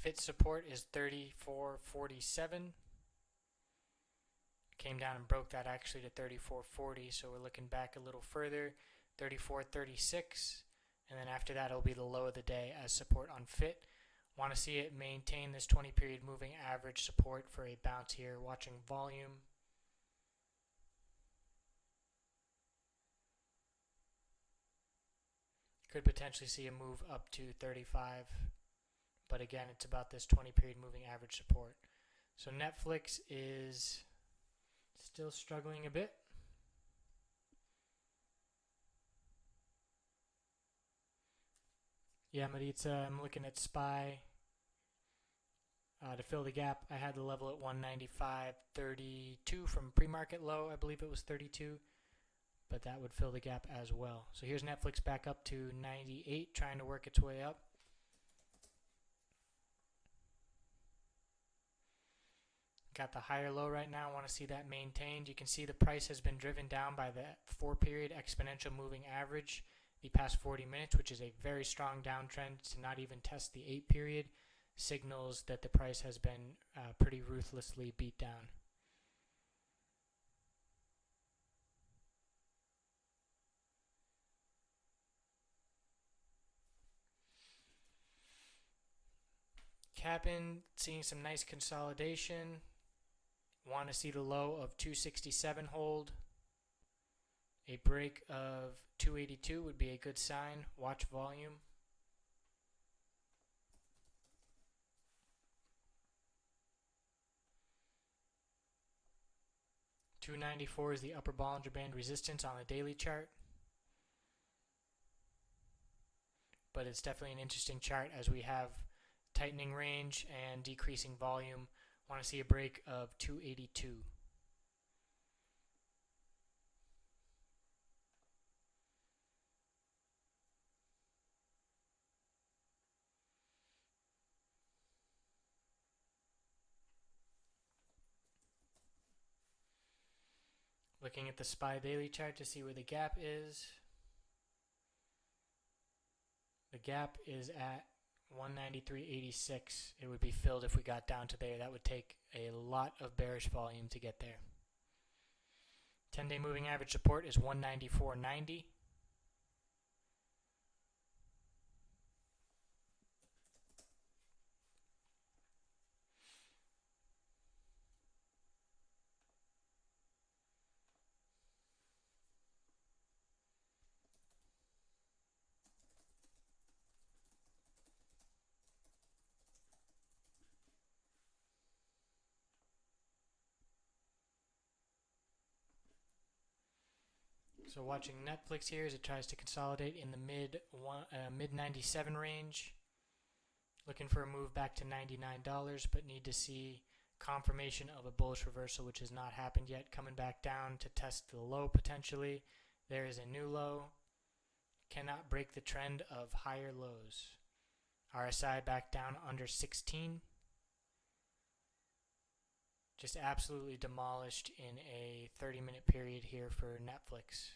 Fit support is 34.47. Came down and broke that actually to 34.40, so we're looking back a little further, 34.36, and then after that it'll be the low of the day as support on Fit. Want to see it maintain this 20 period moving average support for a bounce here. Watching volume. Could potentially see a move up to 35, but again, it's about this 20 period moving average support. So Netflix is still struggling a bit. Yeah, Maritza, I'm looking at SPY to fill the gap. I had the level at 195.32 from pre-market low. I believe it was 32, but that would fill the gap as well. So here's Netflix back up to 98, trying to work its way up. Got the higher low right now. I want to see that maintained. You can see the price has been driven down by the 4-period exponential moving average the past 40 minutes, which is a very strong downtrend. To not even test the 8-period signals that the price has been pretty ruthlessly beat down. Cap'n seeing some nice consolidation. Want to see the low of 267 hold. A break of 282 would be a good sign. Watch volume. $294 is the upper Bollinger Band resistance on the daily chart. But it's definitely an interesting chart as we have tightening range and decreasing volume. Want to see a break of 282. Looking at the SPY daily chart to see where the gap is. The gap is at 193.86. It would be filled if we got down to there. That would take a lot of bearish volume to get there. 10-day moving average support is 194.90. So watching Netflix here as it tries to consolidate in the mid 97 range. Looking for a move back to $99, but need to see confirmation of a bullish reversal, which has not happened yet. Coming back down to test the low potentially. There is a new low. Cannot break the trend of higher lows. RSI back down under 16. Just absolutely demolished in a 30-minute period here for Netflix.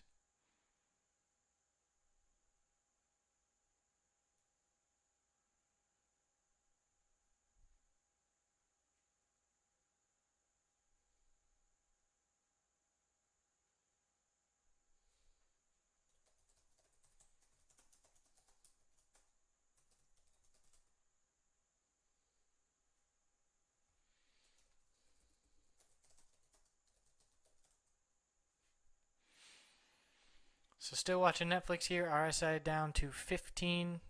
So still watching Netflix here. RSI down to 15.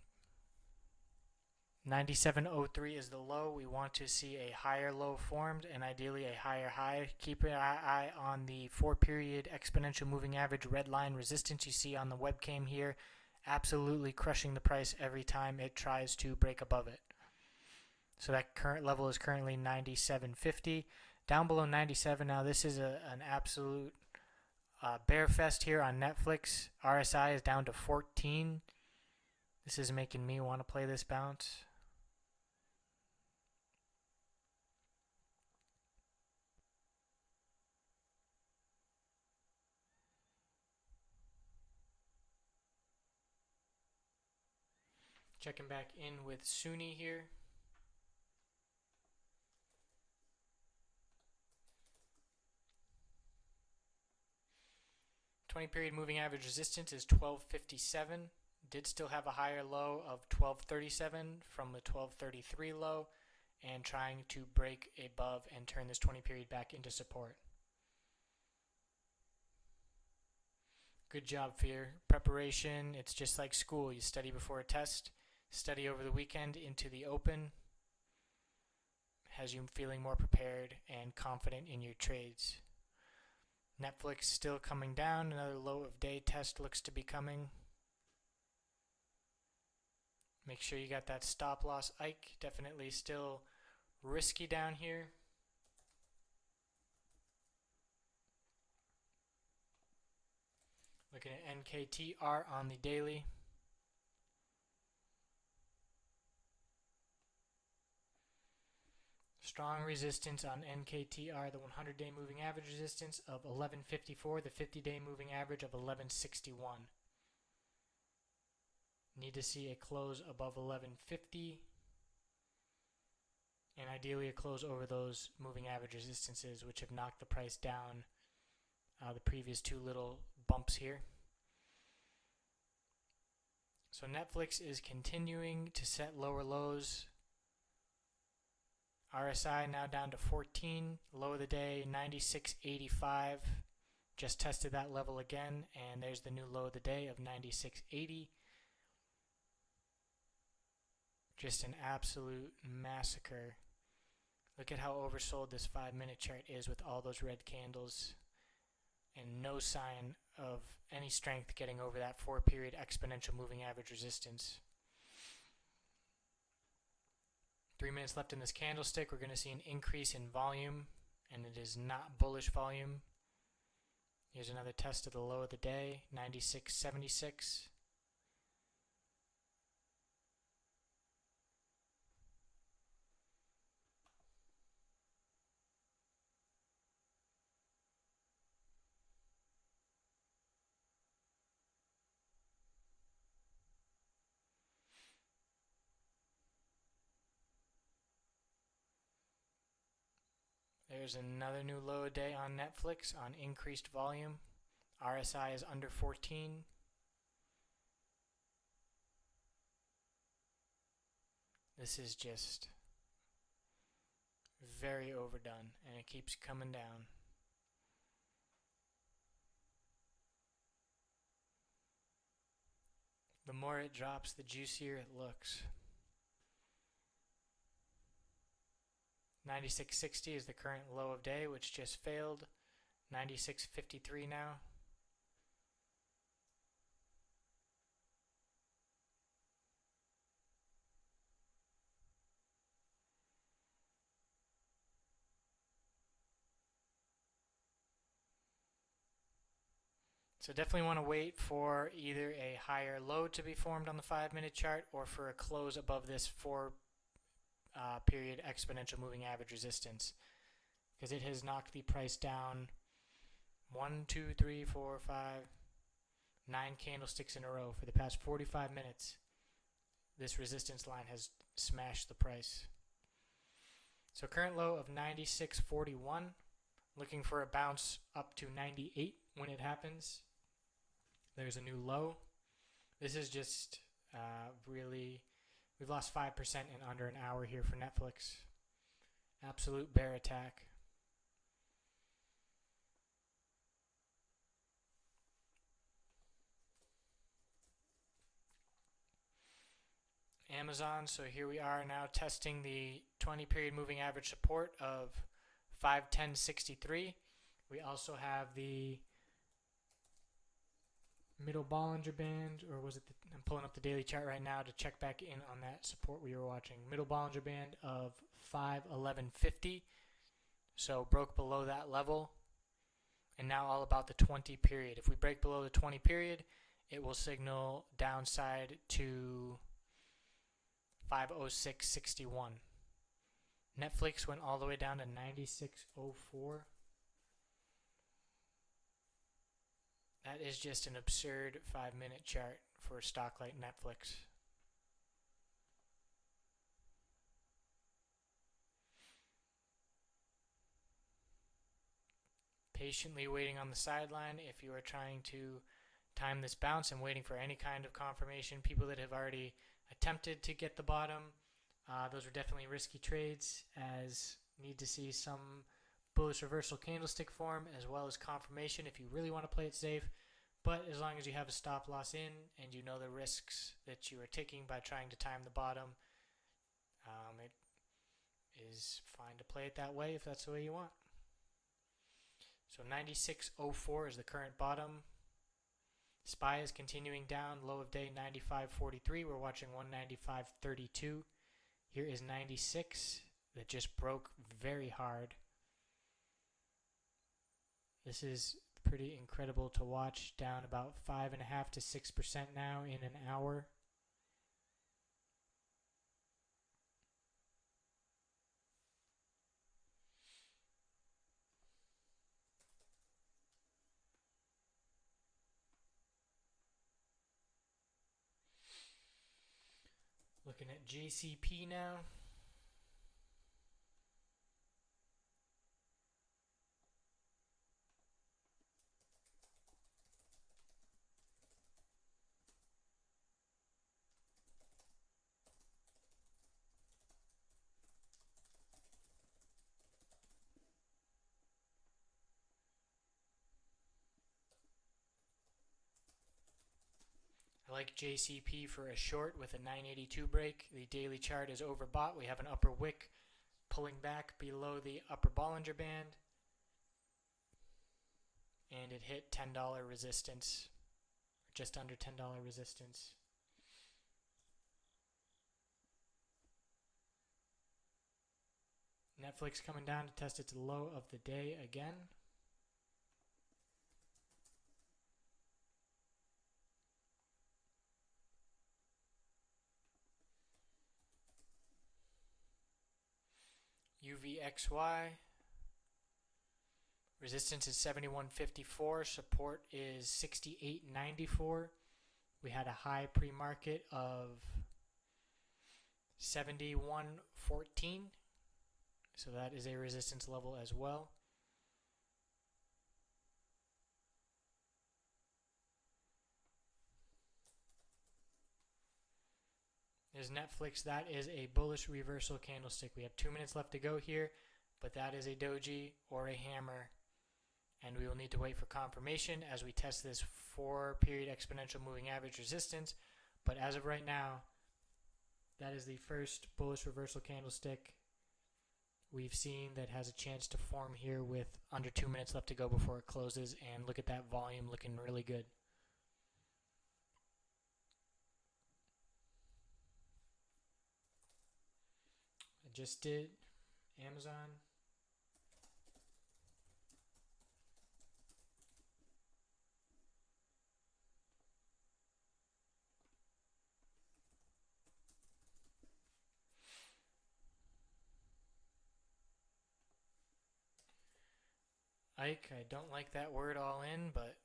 97.03 is the low. We want to see a higher low formed and ideally a higher high. Keep an eye on the 4-period exponential moving average red line resistance you see on the webcam here. Absolutely crushing the price every time it tries to break above it. So that current level is currently 97.50. Down below 97 now, this is an absolute bear fest here on Netflix. RSI is down to 14. This is making me want to play this bounce. Checking back in with Sunni here. $20-period moving average resistance is 1257. Did still have a higher low of 1237 from the 1233 low, and trying to break above and turn this 20-period back into support. Good job for your preparation. It's just like school. You study before a test, study over the weekend into the open. Has you feeling more prepared and confident in your trades. Netflix still coming down. Another low of day test looks to be coming. Make sure you got that stop loss Ike. Definitely still risky down here. Looking at NKTR on the daily. Strong resistance on NKTR, the 100-day moving average resistance of 1154, the 50-day moving average of 1161. Need to see a close above 1150, and ideally a close over those moving average resistances, which have knocked the price down the previous two little bumps here. So Netflix is continuing to set lower lows. RSI now down to 14. Low of the day, 96.85. Just tested that level again, and there's the new low of the day of 96.80. Just an absolute massacre. Look at how oversold this 5-minute chart is with all those red candles, and no sign of any strength getting over that 4-period exponential moving average resistance. 3 minutes left in this candlestick. We're going to see an increase in volume, and it is not bullish volume. Here's another test of the low of the day, 96.76. There's another new low a day on Netflix on increased volume. RSI is under 14. This is just very overdone, and it keeps coming down. The more it drops, the juicier it looks. 96.60 is the current low of day, which just failed. 96.53 now. So definitely want to wait for either a higher low to be formed on the 5-minute chart or for a close above this 4-period exponential moving average resistance, because it has knocked the price down 1, 2, 3, 4, 5, 9 candlesticks in a row for the past 45 minutes. This resistance line has smashed the price. So current low of 96.41. Looking for a bounce up to 98 when it happens. There's a new low. This is just really, we've lost 5% in under an hour here for Netflix. Absolute bear attack. Amazon. So here we are now testing the 20 period moving average support of 510.63. We also have the middle Bollinger Band, or was it I'm pulling up the daily chart right now to check back in on that support we were watching. Middle Bollinger Band of 511.50. So broke below that level. And now all about the 20 period. If we break below the 20 period, it will signal downside to 506.61. Netflix went all the way down to 96.04. That is just an absurd 5-minute chart for a stock like Netflix. Patiently waiting on the sideline if you are trying to time this bounce and waiting for any kind of confirmation. People that have already attempted to get the bottom, those were definitely risky trades, as need to see some bullish reversal candlestick form as well as confirmation if you really want to play it safe. But as long as you have a stop loss in and you know the risks that you are taking by trying to time the bottom, it is fine to play it that way if that's the way you want. So 96.04 is the current bottom. SPY is continuing down. Low of day 95.43. We're watching 195.32. Here is 96 that just broke very hard. This is pretty incredible to watch. Down about 5.5% to 6% now in an hour. Looking at JCP now. I like JCP for a short with a 982 break. The daily chart is overbought. We have an upper wick pulling back below the upper Bollinger Band. And it hit $10 resistance, just under $10 resistance. Netflix coming down to test its low of the day again. UVXY. Resistance is 71.54. Support is 68.94. We had a high pre-market of 71.14. So that is a resistance level as well. There's Netflix. That is a bullish reversal candlestick. We have 2 minutes left to go here, but that is a doji or a hammer. And we will need to wait for confirmation as we test this 4-period exponential moving average resistance. But as of right now, that is the first bullish reversal candlestick we've seen that has a chance to form here with under 2 minutes left to go before it closes. And look at that volume looking really good. I just did Amazon. Ike, I don't like that word all in, but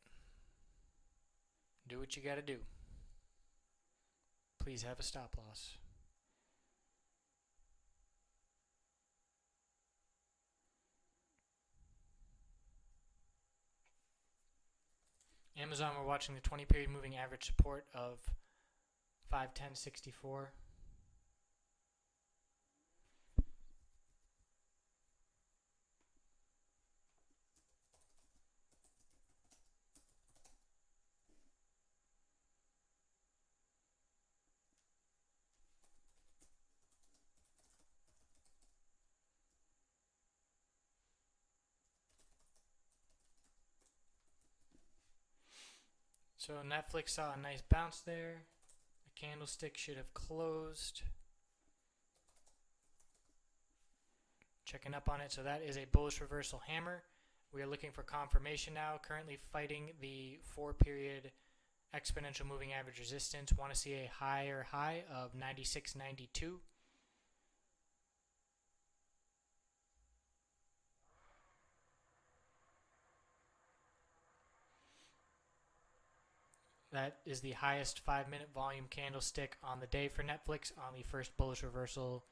do what you gotta do. Please have a stop loss. Amazon, we're watching the 20-period moving average support of 510.64. So Netflix saw a nice bounce there. The candlestick should have closed. Checking up on it. So that is a bullish reversal hammer. We are looking for confirmation now. Currently fighting the 4-period exponential moving average resistance. Want to see a higher high of 96.92. That is the highest 5-minute volume candlestick on the day for Netflix on the first bullish reversal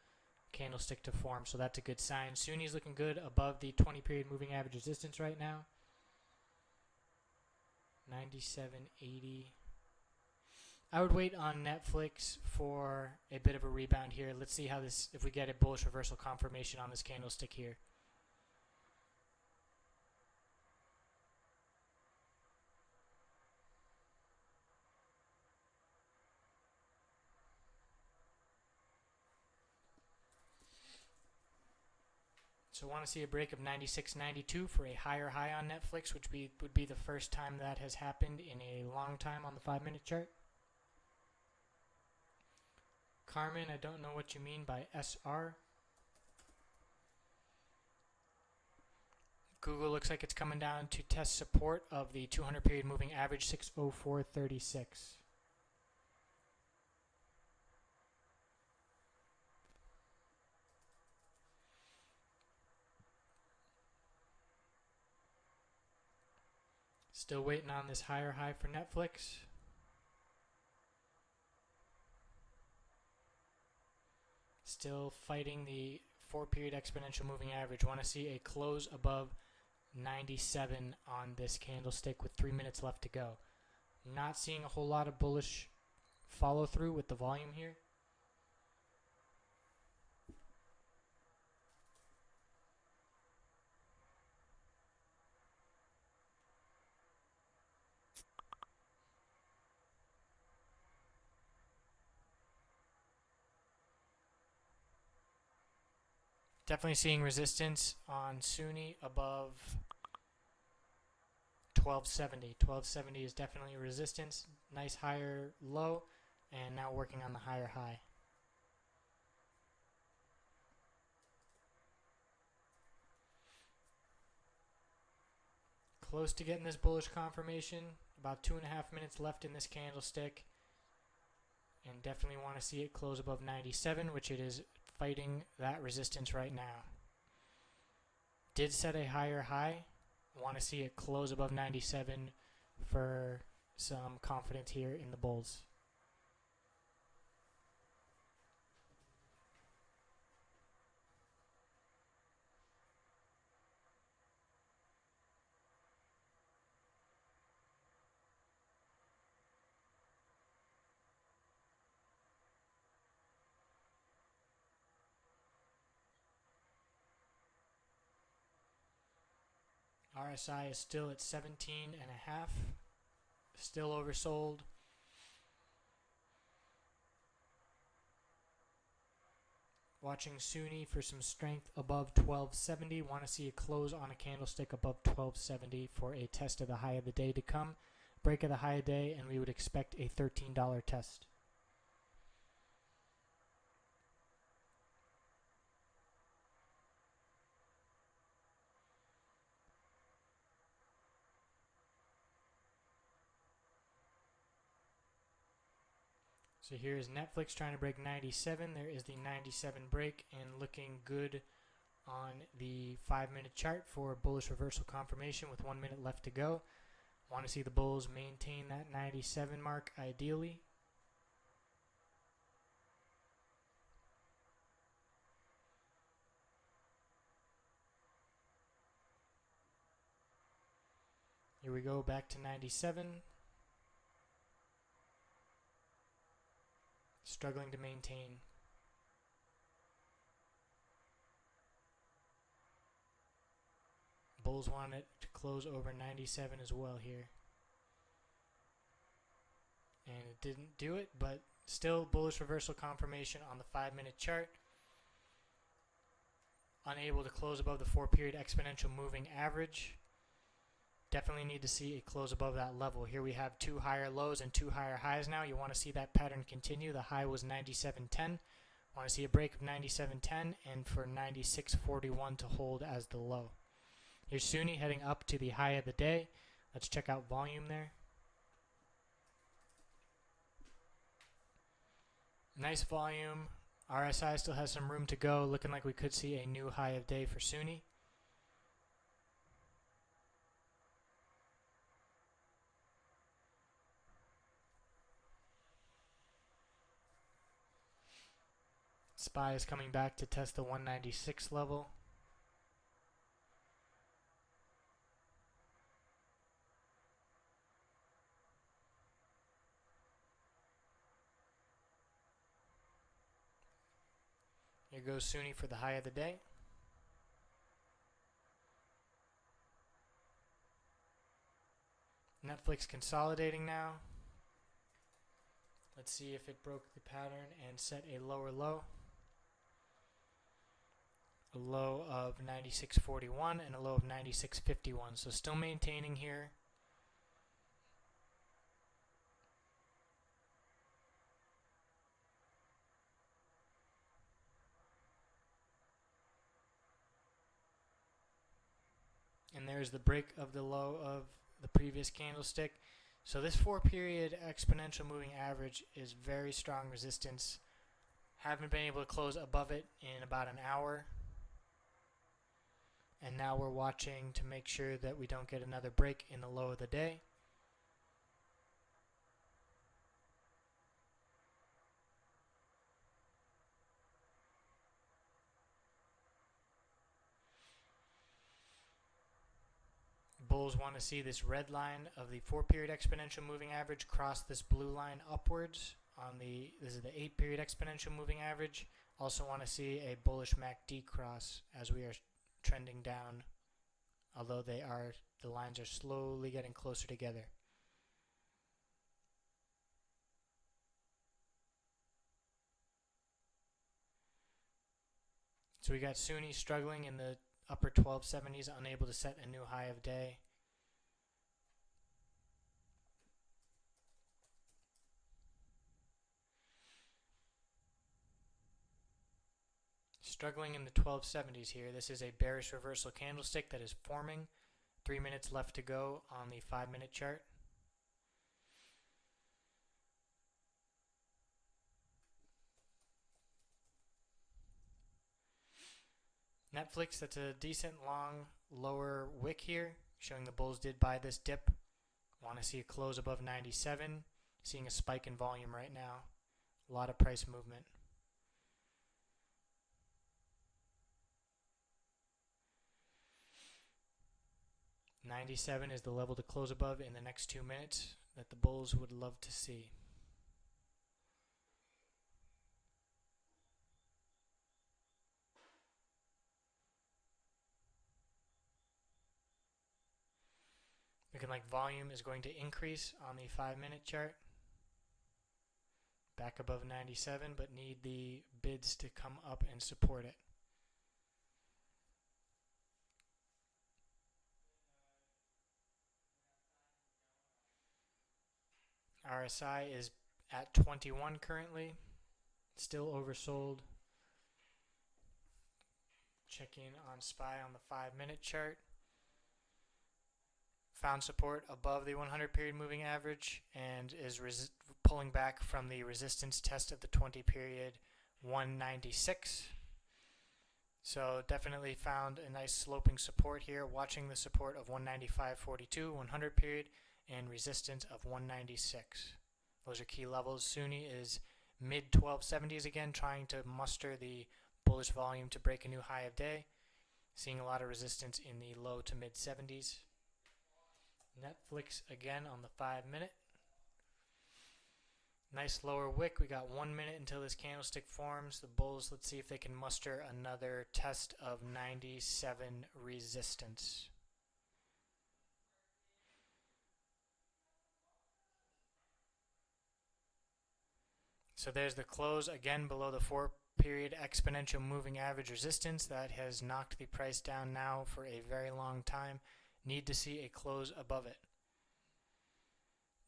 candlestick to form. So that's a good sign. Sunni's looking good above the 20-period moving average resistance right now. 97.80. I would wait on Netflix for a bit of a rebound here. Let's see how this, if we get a bullish reversal confirmation on this candlestick here. So want to see a break of 96.92 for a higher high on Netflix, which would be the first time that has happened in a long time on the 5-minute chart. Carmen, I don't know what you mean by SR. Google looks like it's coming down to test support of the 200-period moving average 604.36. Still waiting on this higher high for Netflix. Still fighting the 4-period exponential moving average. Want to see a close above 97 on this candlestick with 3 minutes left to go. Not seeing a whole lot of bullish follow through with the volume here. Definitely seeing resistance on Sunni above 1270. 1270 is definitely a resistance. Nice higher low, and now working on the higher high. Close to getting this bullish confirmation. About 2.5 minutes left in this candlestick. And definitely want to see it close above 97, which it is fighting that resistance right now. Did set a higher high. Want to see it close above 97 for some confidence here in the bulls. RSI is still at 17.5, still oversold. Watching Sunni for some strength above 1270. Want to see a close on a candlestick above 1270 for a test of the high of the day to come. Break of the high of the day, and we would expect a $13 test. So here is Netflix trying to break 97. There is the 97 break and looking good on the 5-minute chart for bullish reversal confirmation with 1 minute left to go. Want to see the bulls maintain that 97 mark ideally. Here we go, back to 97. Struggling to maintain. Bulls want it to close over 97 as well here. And it didn't do it, but still bullish reversal confirmation on the 5-minute chart. Unable to close above the 4-period exponential moving average. Definitely need to see a close above that level. Here we have two higher lows and two higher highs now. You want to see that pattern continue. The high was 97.10. Want to see a break of 97.10 and for 96.41 to hold as the low. Here's Sunni heading up to the high of the day. Let's check out volume there. Nice volume. RSI still has some room to go. Looking like we could see a new high of day for Sunni. SPY is coming back to test the 196 level. Here goes Sunni for the high of the day. Netflix consolidating now. Let's see if it broke the pattern and set a lower low. A low of 96.41 and a low of 96.51. So still maintaining here. And there's the break of the low of the previous candlestick. So this 4-period exponential moving average is very strong resistance. Haven't been able to close above it in about an hour. And now we're watching to make sure that we don't get another break in the low of the day. Bulls want to see this red line of the 4-period exponential moving average cross this blue line upwards on this is the 8-period exponential moving average. Also want to see a bullish MACD cross as we are trending down, although the lines are slowly getting closer together. So we got Sunni struggling in the upper 1270s, unable to set a new high of day. Struggling in the 1270s here. This is a bearish reversal candlestick that is forming. 3 minutes left to go on the 5-minute chart. Netflix, that's a decent long lower wick here, showing the bulls did buy this dip. Want to see a close above 97. Seeing a spike in volume right now. A lot of price movement. $97 is the level to close above in the next 2 minutes that the bulls would love to see. Looking like volume is going to increase on the 5-minute chart. Back above 97, but need the bids to come up and support it. RSI is at 21 currently, still oversold. Checking on SPY on the 5-minute chart. Found support above the 100-period moving average and is pulling back from the resistance test of the 20-period 196. So definitely found a nice sloping support here, watching the support of 195.42, 100 period, and resistance of 196. Those are key levels. Sunni is mid 1270s again, trying to muster the bullish volume to break a new high of day. Seeing a lot of resistance in the low to mid 70s. Netflix again on the 5-minute. Nice lower wick. We got 1 minute until this candlestick forms. The bulls, let's see if they can muster another test of 97 resistance. So there's the close again below the 4-period exponential moving average resistance. That has knocked the price down now for a very long time. Need to see a close above it.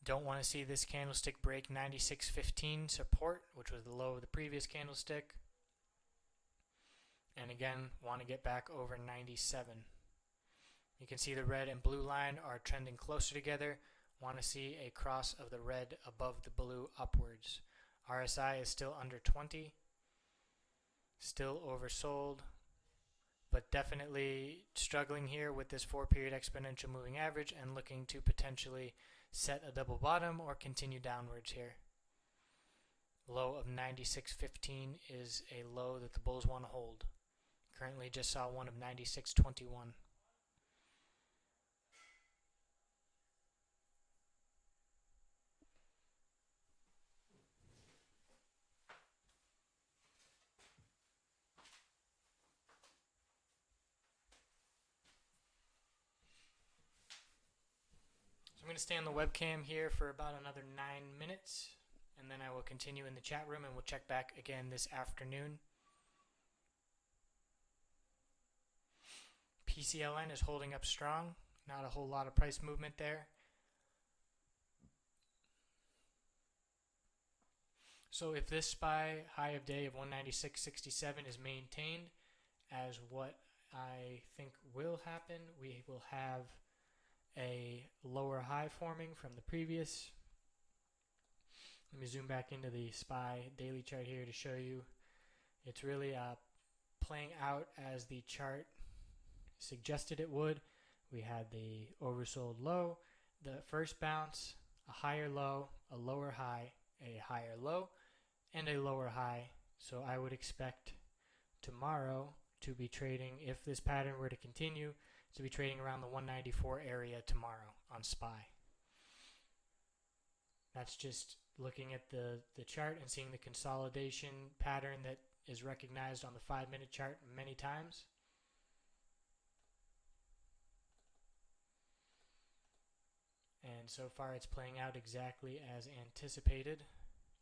Don't want to see this candlestick break 96.15 support, which was the low of the previous candlestick. And again, want to get back over 97. You can see the red and blue line are trending closer together. Want to see a cross of the red above the blue upwards. RSI is still under 20. Still oversold, but definitely struggling here with this 4-period exponential moving average and looking to potentially set a double bottom or continue downwards here. Low of 96.15 is a low that the bulls want to hold. Currently just saw one of 96.21. I'm going to stay on the webcam here for about another 9 minutes, and then I will continue in the chat room and we'll check back again this afternoon. PCLN is holding up strong. Not a whole lot of price movement there. So if this SPY high of day of 196.67 is maintained as what I think will happen, we will have a lower high forming from the previous. Let me zoom back into the SPY daily chart here to show you. It's really playing out as the chart suggested it would. We had the oversold low, the first bounce, a higher low, a lower high, a higher low, and a lower high. So I would expect tomorrow to be trading, if this pattern were to continue, to be trading around the 194 area tomorrow on SPY. That's just looking at the chart and seeing the consolidation pattern that is recognized on the 5-minute chart many times. And so far it's playing out exactly as anticipated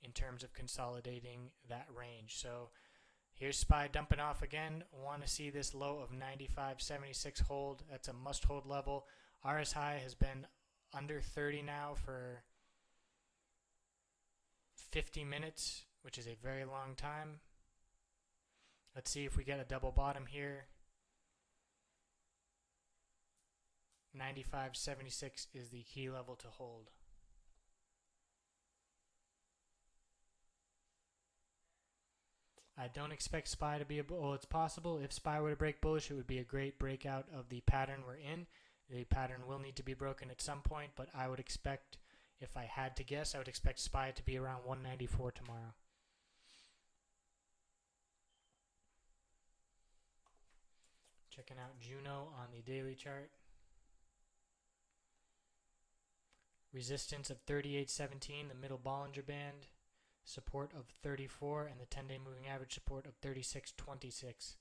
in terms of consolidating that range. So here's SPY dumping off again. Want to see this low of 95.76 hold. That's a must hold level. RSI has been under 30 now for 50 minutes, which is a very long time. Let's see if we get a double bottom here. 95.76 is the key level to hold. I don't expect SPY to be well, it's possible. If SPY were to break bullish, it would be a great breakout of the pattern we're in. The pattern will need to be broken at some point, but I would expect, if I had to guess, I would expect SPY to be around 194 tomorrow. Checking out Juno on the daily chart. Resistance of 38.17, the middle Bollinger Band. Support of 34, and the 10-day moving average support of 36.26.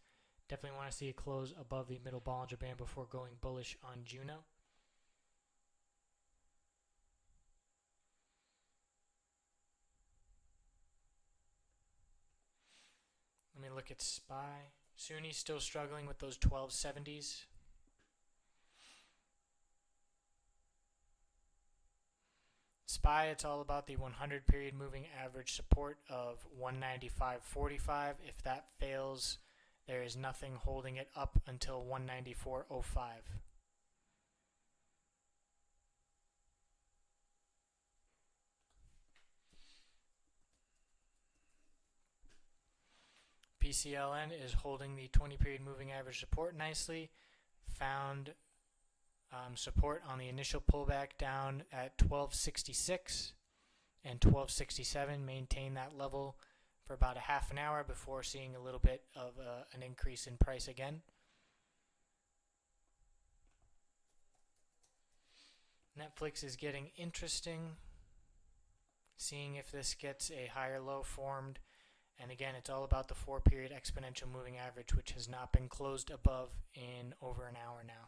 Definitely want to see a close above the middle Bollinger Band before going bullish on Juno. Let me look at SPY. Sunni's still struggling with those 1270s. SPY, it's all about the 100 period moving average support of 195.45. If that fails, there is nothing holding it up until 194.05. PCLN is holding the 20 period moving average support nicely. Found support on the initial pullback down at 1266 and 1267. Maintain that level for about a half an hour before seeing a little bit of an increase in price again. Netflix is getting interesting, seeing if this gets a higher low formed. And again, it's all about the 4-period exponential moving average, which has not been closed above in over an hour now.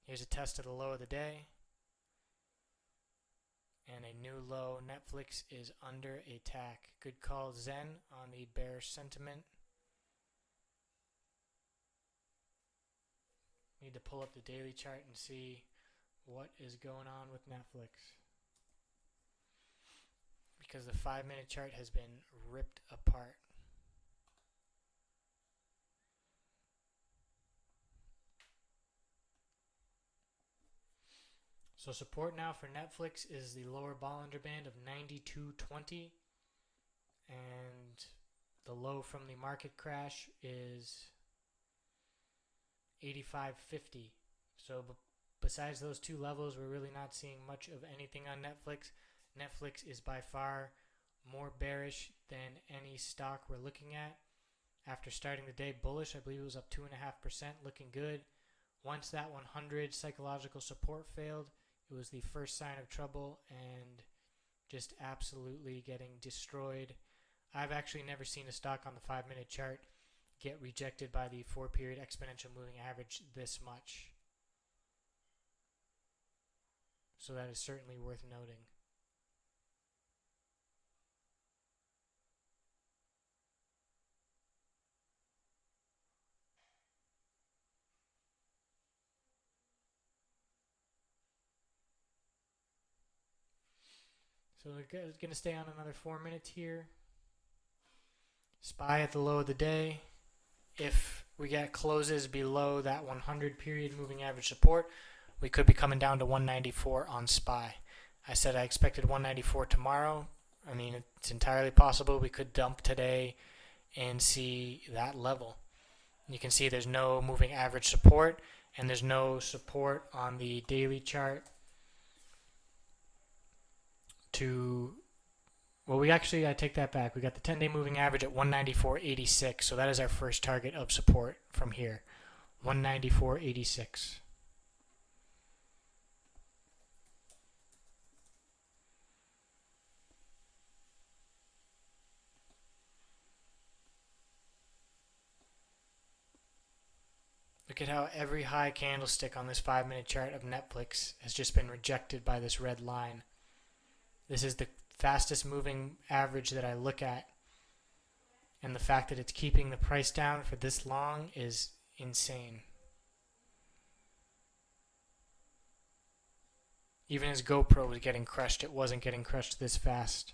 Here's a test of the low of the day. And a new low. Netflix is under attack. Good call, Zen, on the bearish sentiment. Need to pull up the daily chart and see what is going on with Netflix, because the 5-minute chart has been ripped apart. So support now for Netflix is the lower Bollinger Band of 92.20, and the low from the market crash is 85.50. So besides those two levels, we're really not seeing much of anything on Netflix. Netflix is by far more bearish than any stock we're looking at. After starting the day bullish, I believe it was up 2.5%, looking good. Once that 100 psychological support failed, it was the first sign of trouble and just absolutely getting destroyed. I've actually never seen a stock on the 5-minute chart get rejected by the 4-period exponential moving average this much. So that is certainly worth noting. So we're going to stay on another 4 minutes here. SPY at the low of the day. If we get closes below that 100 period moving average support, we could be coming down to 194 on SPY. I said I expected 194 tomorrow. I mean, it's entirely possible we could dump today and see that level. You can see there's no moving average support, and there's no support on the daily chart to, well, I take that back. We got the 10-day moving average at 194.86, so that is our first target of support from here, 194.86. Look at how every high candlestick on this 5-minute chart of Netflix has just been rejected by this red line. This is the fastest moving average that I look at, and the fact that it's keeping the price down for this long is insane. Even as GoPro was getting crushed, it wasn't getting crushed this fast.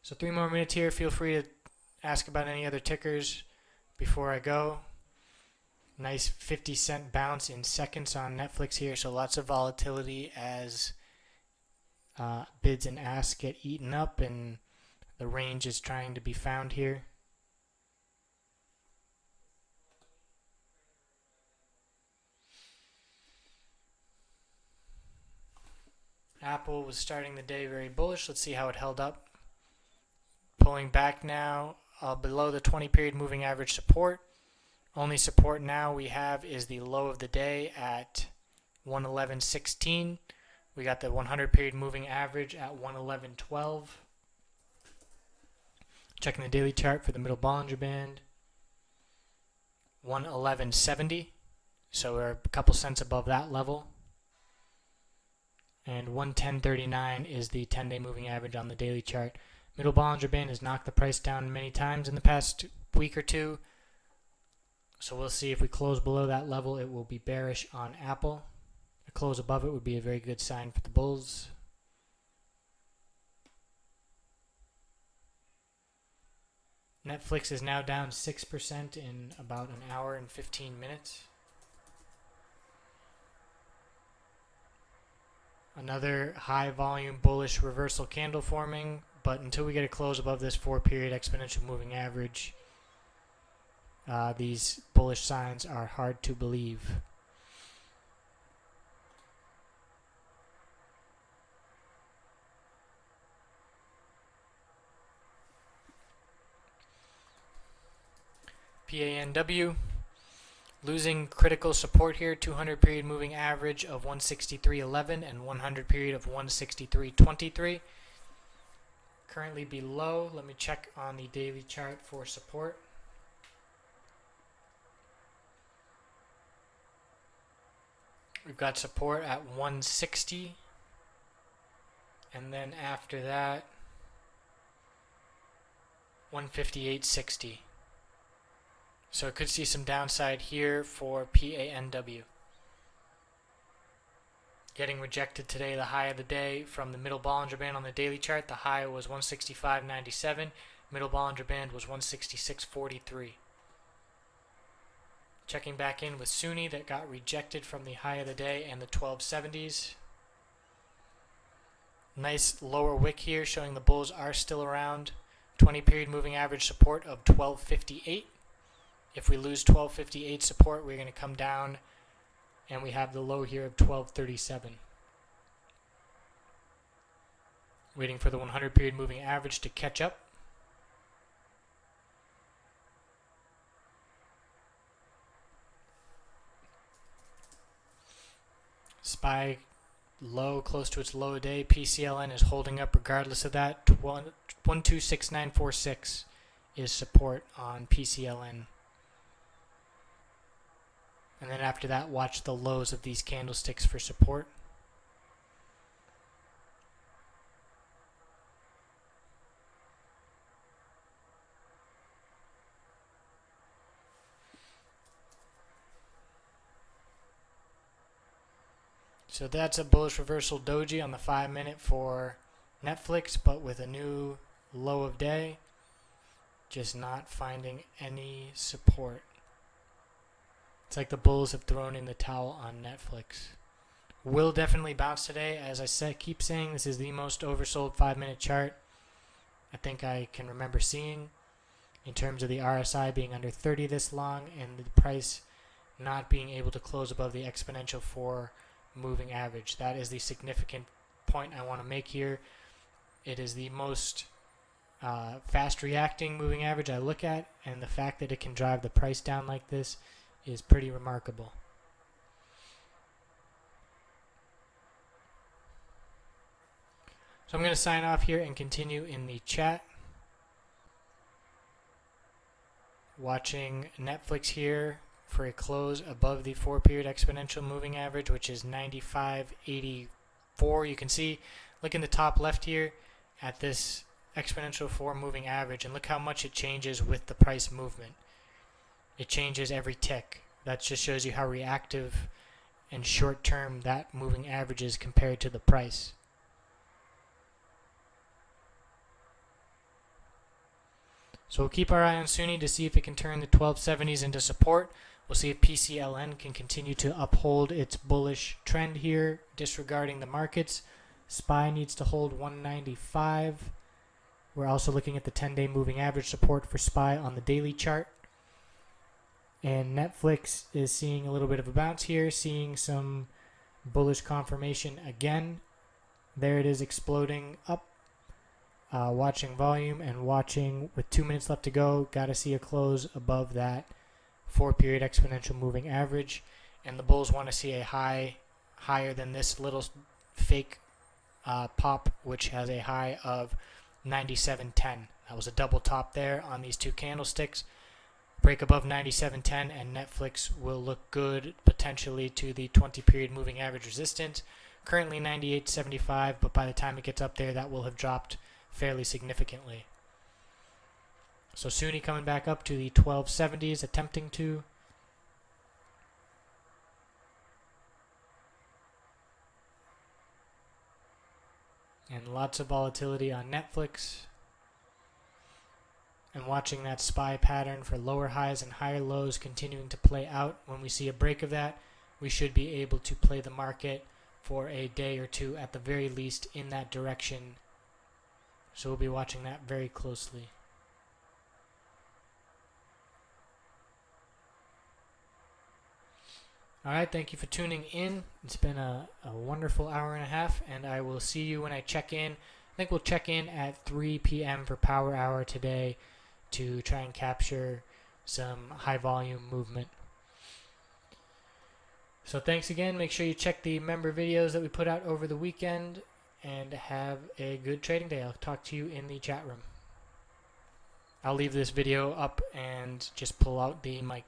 So 3 more minutes here. Feel free to ask about any other tickers before I go. Nice 50-cent bounce in seconds on Netflix here, so lots of volatility as bids and asks get eaten up, and the range is trying to be found here. Apple was starting the day very bullish. Let's see how it held up. Pulling back now below the 20-period moving average support. Only support now we have is the low of the day at 111.16. We got the 100-period moving average at 111.12. Checking the daily chart for the middle Bollinger Band, 111.70. So we're a couple cents above that level. And 110.39 is the 10-day moving average on the daily chart. Middle Bollinger Band has knocked the price down many times in the past week or two. So we'll see if we close below that level, it will be bearish on Apple. A close above it would be a very good sign for the bulls. Netflix is now down 6% in about an hour and 15 minutes. Another high volume bullish reversal candle forming, but until we get a close above this 4-period exponential moving average, these bullish signs are hard to believe. PANW losing critical support here, 200 period moving average of 163.11 and 100 period of 163.23. Currently below. Let me check on the daily chart for support. We've got support at 160, and then after that 158.60. So it could see some downside here for PANW. Getting rejected today, the high of the day from the middle Bollinger Band on the daily chart. The high was 165.97. Middle Bollinger Band was 166.43. Checking back in with Sunni that got rejected from the high of the day and the 1270s. Nice lower wick here showing the bulls are still around. 20 period moving average support of 1258. If we lose 1258 support, we're going to come down and we have the low here of 1237. Waiting for the 100 period moving average to catch up. SPY low, close to its low day. PCLN is holding up regardless of that. 126946 is support on PCLN. And then after that, watch the lows of these candlesticks for support. So that's a bullish reversal doji on the 5-minute for Netflix, but with a new low of day, just not finding any support. It's like the bulls have thrown in the towel on Netflix. Will definitely bounce today. As I keep saying, this is the most oversold 5-minute chart I think I can remember seeing, in terms of the RSI being under 30 this long and the price not being able to close above the exponential 4 moving average. That is the significant point I want to make here. It is the most fast reacting moving average I look at, and the fact that it can drive the price down like this is pretty remarkable. So I'm going to sign off here and continue in the chat. Watching Netflix here for a close above the 4-period exponential moving average, which is 95.84. You can see, look in the top left here at this exponential 4 moving average, and look how much it changes with the price movement. It changes every tick. That just shows you how reactive and short term that moving average is compared to the price. So we'll keep our eye on Sunni to see if it can turn the 1270s into support. We'll see if PCLN can continue to uphold its bullish trend here, disregarding the markets. SPY needs to hold 195. We're also looking at the 10-day moving average support for SPY on the daily chart. And Netflix is seeing a little bit of a bounce here, seeing some bullish confirmation again. There it is, exploding up. Watching volume and watching with 2 minutes left to go. Got to see a close above that 4-period exponential moving average. And the bulls want to see a high higher than this little fake pop, which has a high of 97.10. That was a double top there on these two candlesticks. Break above 97.10 and Netflix will look good potentially to the 20-period moving average resistance. Currently 98.75, but by the time it gets up there, that will have dropped fairly significantly. So Sunni coming back up to the 1270s, attempting to. And lots of volatility on Netflix. And watching that SPY pattern for lower highs and higher lows continuing to play out. When we see a break of that, we should be able to play the market for a day or two at the very least in that direction. So we'll be watching that very closely. Alright, thank you for tuning in. It's been a wonderful hour and a half, and I will see you when I check in. I think we'll check in at 3 p.m. for Power Hour today to try and capture some high volume movement. So thanks again. Make sure you check the member videos that we put out over the weekend, and have a good trading day. I'll talk to you in the chat room. I'll leave this video up and just pull out the mic.